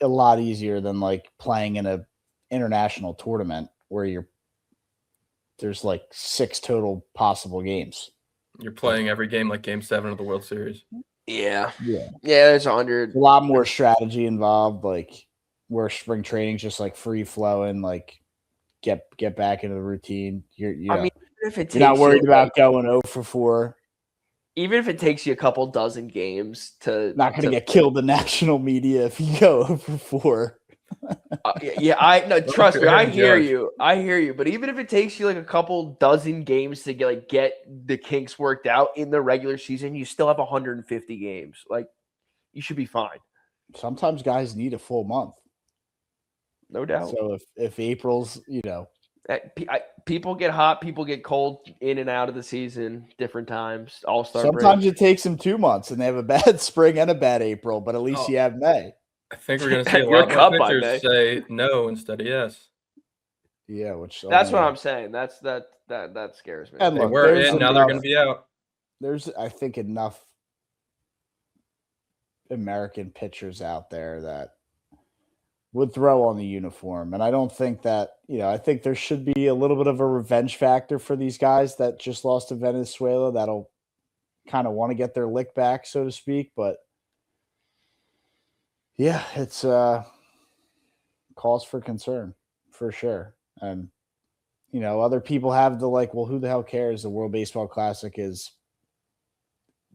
Speaker 2: a lot easier than like playing in a international tournament where there's like 6 total possible games.
Speaker 1: You're playing every game like Game 7 of the World Series.
Speaker 4: yeah.
Speaker 2: Yeah.
Speaker 4: There's 100.
Speaker 2: A lot more strategy involved, like where spring training's just like free flowing, like get back into the routine. You're not worried about going 0 for 4.
Speaker 4: Even if it takes you a couple dozen games to
Speaker 2: Not going to get killed in national media if you go 0 for 4.
Speaker 4: Trust me, I hear you. But even if it takes you like a couple dozen games to get the kinks worked out in the regular season, you still have 150 games. Like, you should be fine.
Speaker 2: Sometimes guys need a full month.
Speaker 4: No doubt.
Speaker 2: So if April's,
Speaker 4: people get hot, people get cold in and out of the season, different times. All-Star
Speaker 2: sometimes
Speaker 4: break.
Speaker 2: it takes them 2 months, and they have a bad spring and a bad April. But at least you have May.
Speaker 1: I think we're going to see a
Speaker 4: You're
Speaker 1: lot
Speaker 4: cut
Speaker 1: more
Speaker 4: by
Speaker 1: pitchers say no instead of yes.
Speaker 2: Yeah, which
Speaker 4: that's what I'm saying. That scares me.
Speaker 2: And
Speaker 1: They
Speaker 2: look,
Speaker 1: were
Speaker 2: there's
Speaker 1: in, now they're going to be out.
Speaker 2: There's, I think, enough American pitchers out there that would throw on the uniform. And I don't think that, I think there should be a little bit of a revenge factor for these guys that just lost to Venezuela that'll kind of want to get their lick back, so to speak. But yeah, it's cause for concern for sure. And, other people have the who the hell cares? The World Baseball Classic is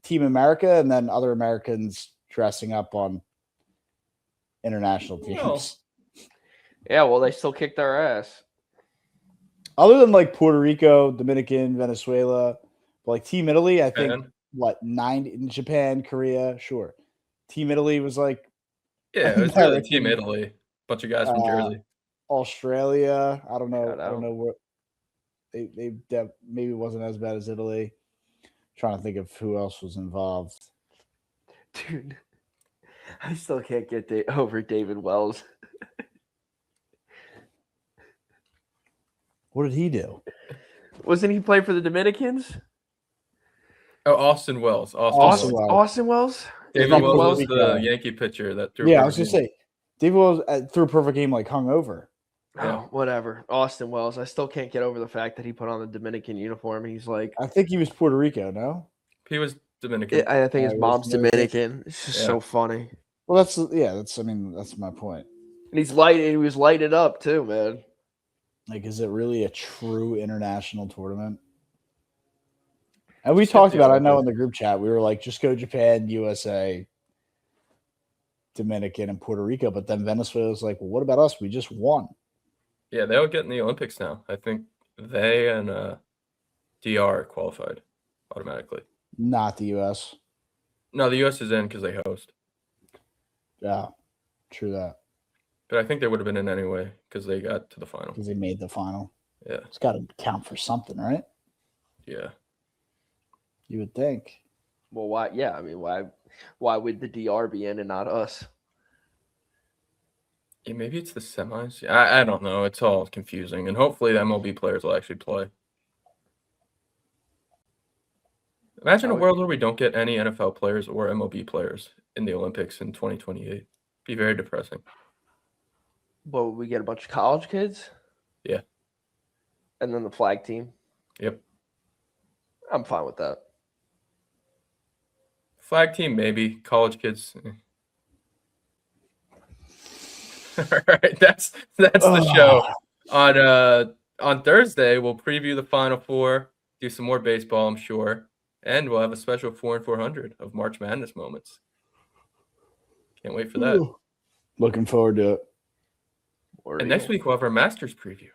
Speaker 2: Team America, and then other Americans dressing up on international teams.
Speaker 4: Yeah, well, they still kicked our ass.
Speaker 2: Other than Puerto Rico, Dominican, Venezuela, Team Italy, I think 9 in Japan, Korea, sure. Team Italy was like
Speaker 1: Yeah, it was really
Speaker 2: American.
Speaker 1: Team Italy. Bunch of guys from Jersey.
Speaker 2: Australia. I don't know.
Speaker 4: I
Speaker 2: I don't
Speaker 4: know.
Speaker 2: know what maybe wasn't as bad as Italy. Trying to think of who else was involved.
Speaker 4: Dude, I still can't get over David Wells.
Speaker 2: What did he do?
Speaker 4: Wasn't he playing for the Dominicans?
Speaker 1: Oh, Austin Wells.
Speaker 2: Austin Wells.
Speaker 4: Austin Wells?
Speaker 1: David
Speaker 2: From
Speaker 1: Wells was
Speaker 2: Puerto
Speaker 1: the
Speaker 2: Rico.
Speaker 1: Yankee pitcher that threw.
Speaker 2: Yeah, I was gonna say David Wells threw a perfect game like hungover.
Speaker 1: Yeah.
Speaker 4: Oh, whatever. Austin Wells. I still can't get over the fact that he put on the Dominican uniform. He's like,
Speaker 2: I think he was Puerto Rico. No.
Speaker 1: He was Dominican.
Speaker 4: I think his
Speaker 2: he was
Speaker 4: mom's
Speaker 2: Dominican.
Speaker 4: Dominican. It's just
Speaker 1: Yeah.
Speaker 4: so funny.
Speaker 2: Well, that's my point.
Speaker 4: And he was lighted up too, man.
Speaker 2: Like, is it really a true international tournament? And we
Speaker 1: Just get
Speaker 2: talked
Speaker 1: the
Speaker 2: about, I know in
Speaker 1: Olympics.
Speaker 2: the group chat, we were like, just go Japan, USA, Dominican, and Puerto Rico. But then Venezuela was like, well, what about us? We just won.
Speaker 1: Yeah, they'll get in the Olympics now. I think they and DR qualified automatically.
Speaker 2: Not the US.
Speaker 1: No, the U.S. is in because they host.
Speaker 2: Yeah, true that.
Speaker 1: But I think they would have been in anyway because they got to the final.
Speaker 2: Because they made the final.
Speaker 1: Yeah.
Speaker 2: It's got to count for something, right?
Speaker 1: Yeah.
Speaker 2: You would think.
Speaker 4: Well, why? Yeah, I mean, why would the DR be in and not us?
Speaker 1: Yeah, maybe it's the semis. I don't know. It's all confusing. And hopefully the MLB players will actually play. Imagine a world where we don't get any NFL players or MLB players in the Olympics in 2028. Be very depressing.
Speaker 4: Well, we get a bunch of college kids.
Speaker 1: Yeah.
Speaker 4: And then the flag team.
Speaker 1: Yep.
Speaker 4: I'm fine with that.
Speaker 1: Flag team, maybe. College kids. All right, that's the show. On Thursday, we'll preview the Final Four, do some more baseball, I'm sure, and we'll have a special 4 and 400 of March Madness moments. Can't wait for that.
Speaker 2: Ooh. Looking forward to it.
Speaker 1: And next week we'll have our Masters preview.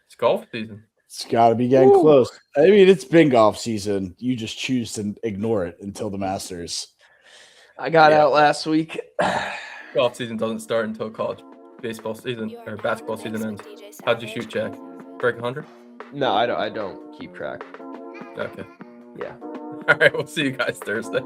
Speaker 1: It's golf season.
Speaker 2: It's got to be getting close. I mean, it's been golf season. You just choose to ignore it until the Masters.
Speaker 4: I got out last week.
Speaker 1: Golf season doesn't start until college baseball season or basketball season ends. How'd you shoot, Jack? Break 100?
Speaker 4: No, I don't keep track.
Speaker 1: Okay.
Speaker 4: Yeah.
Speaker 1: All right, we'll see you guys Thursday.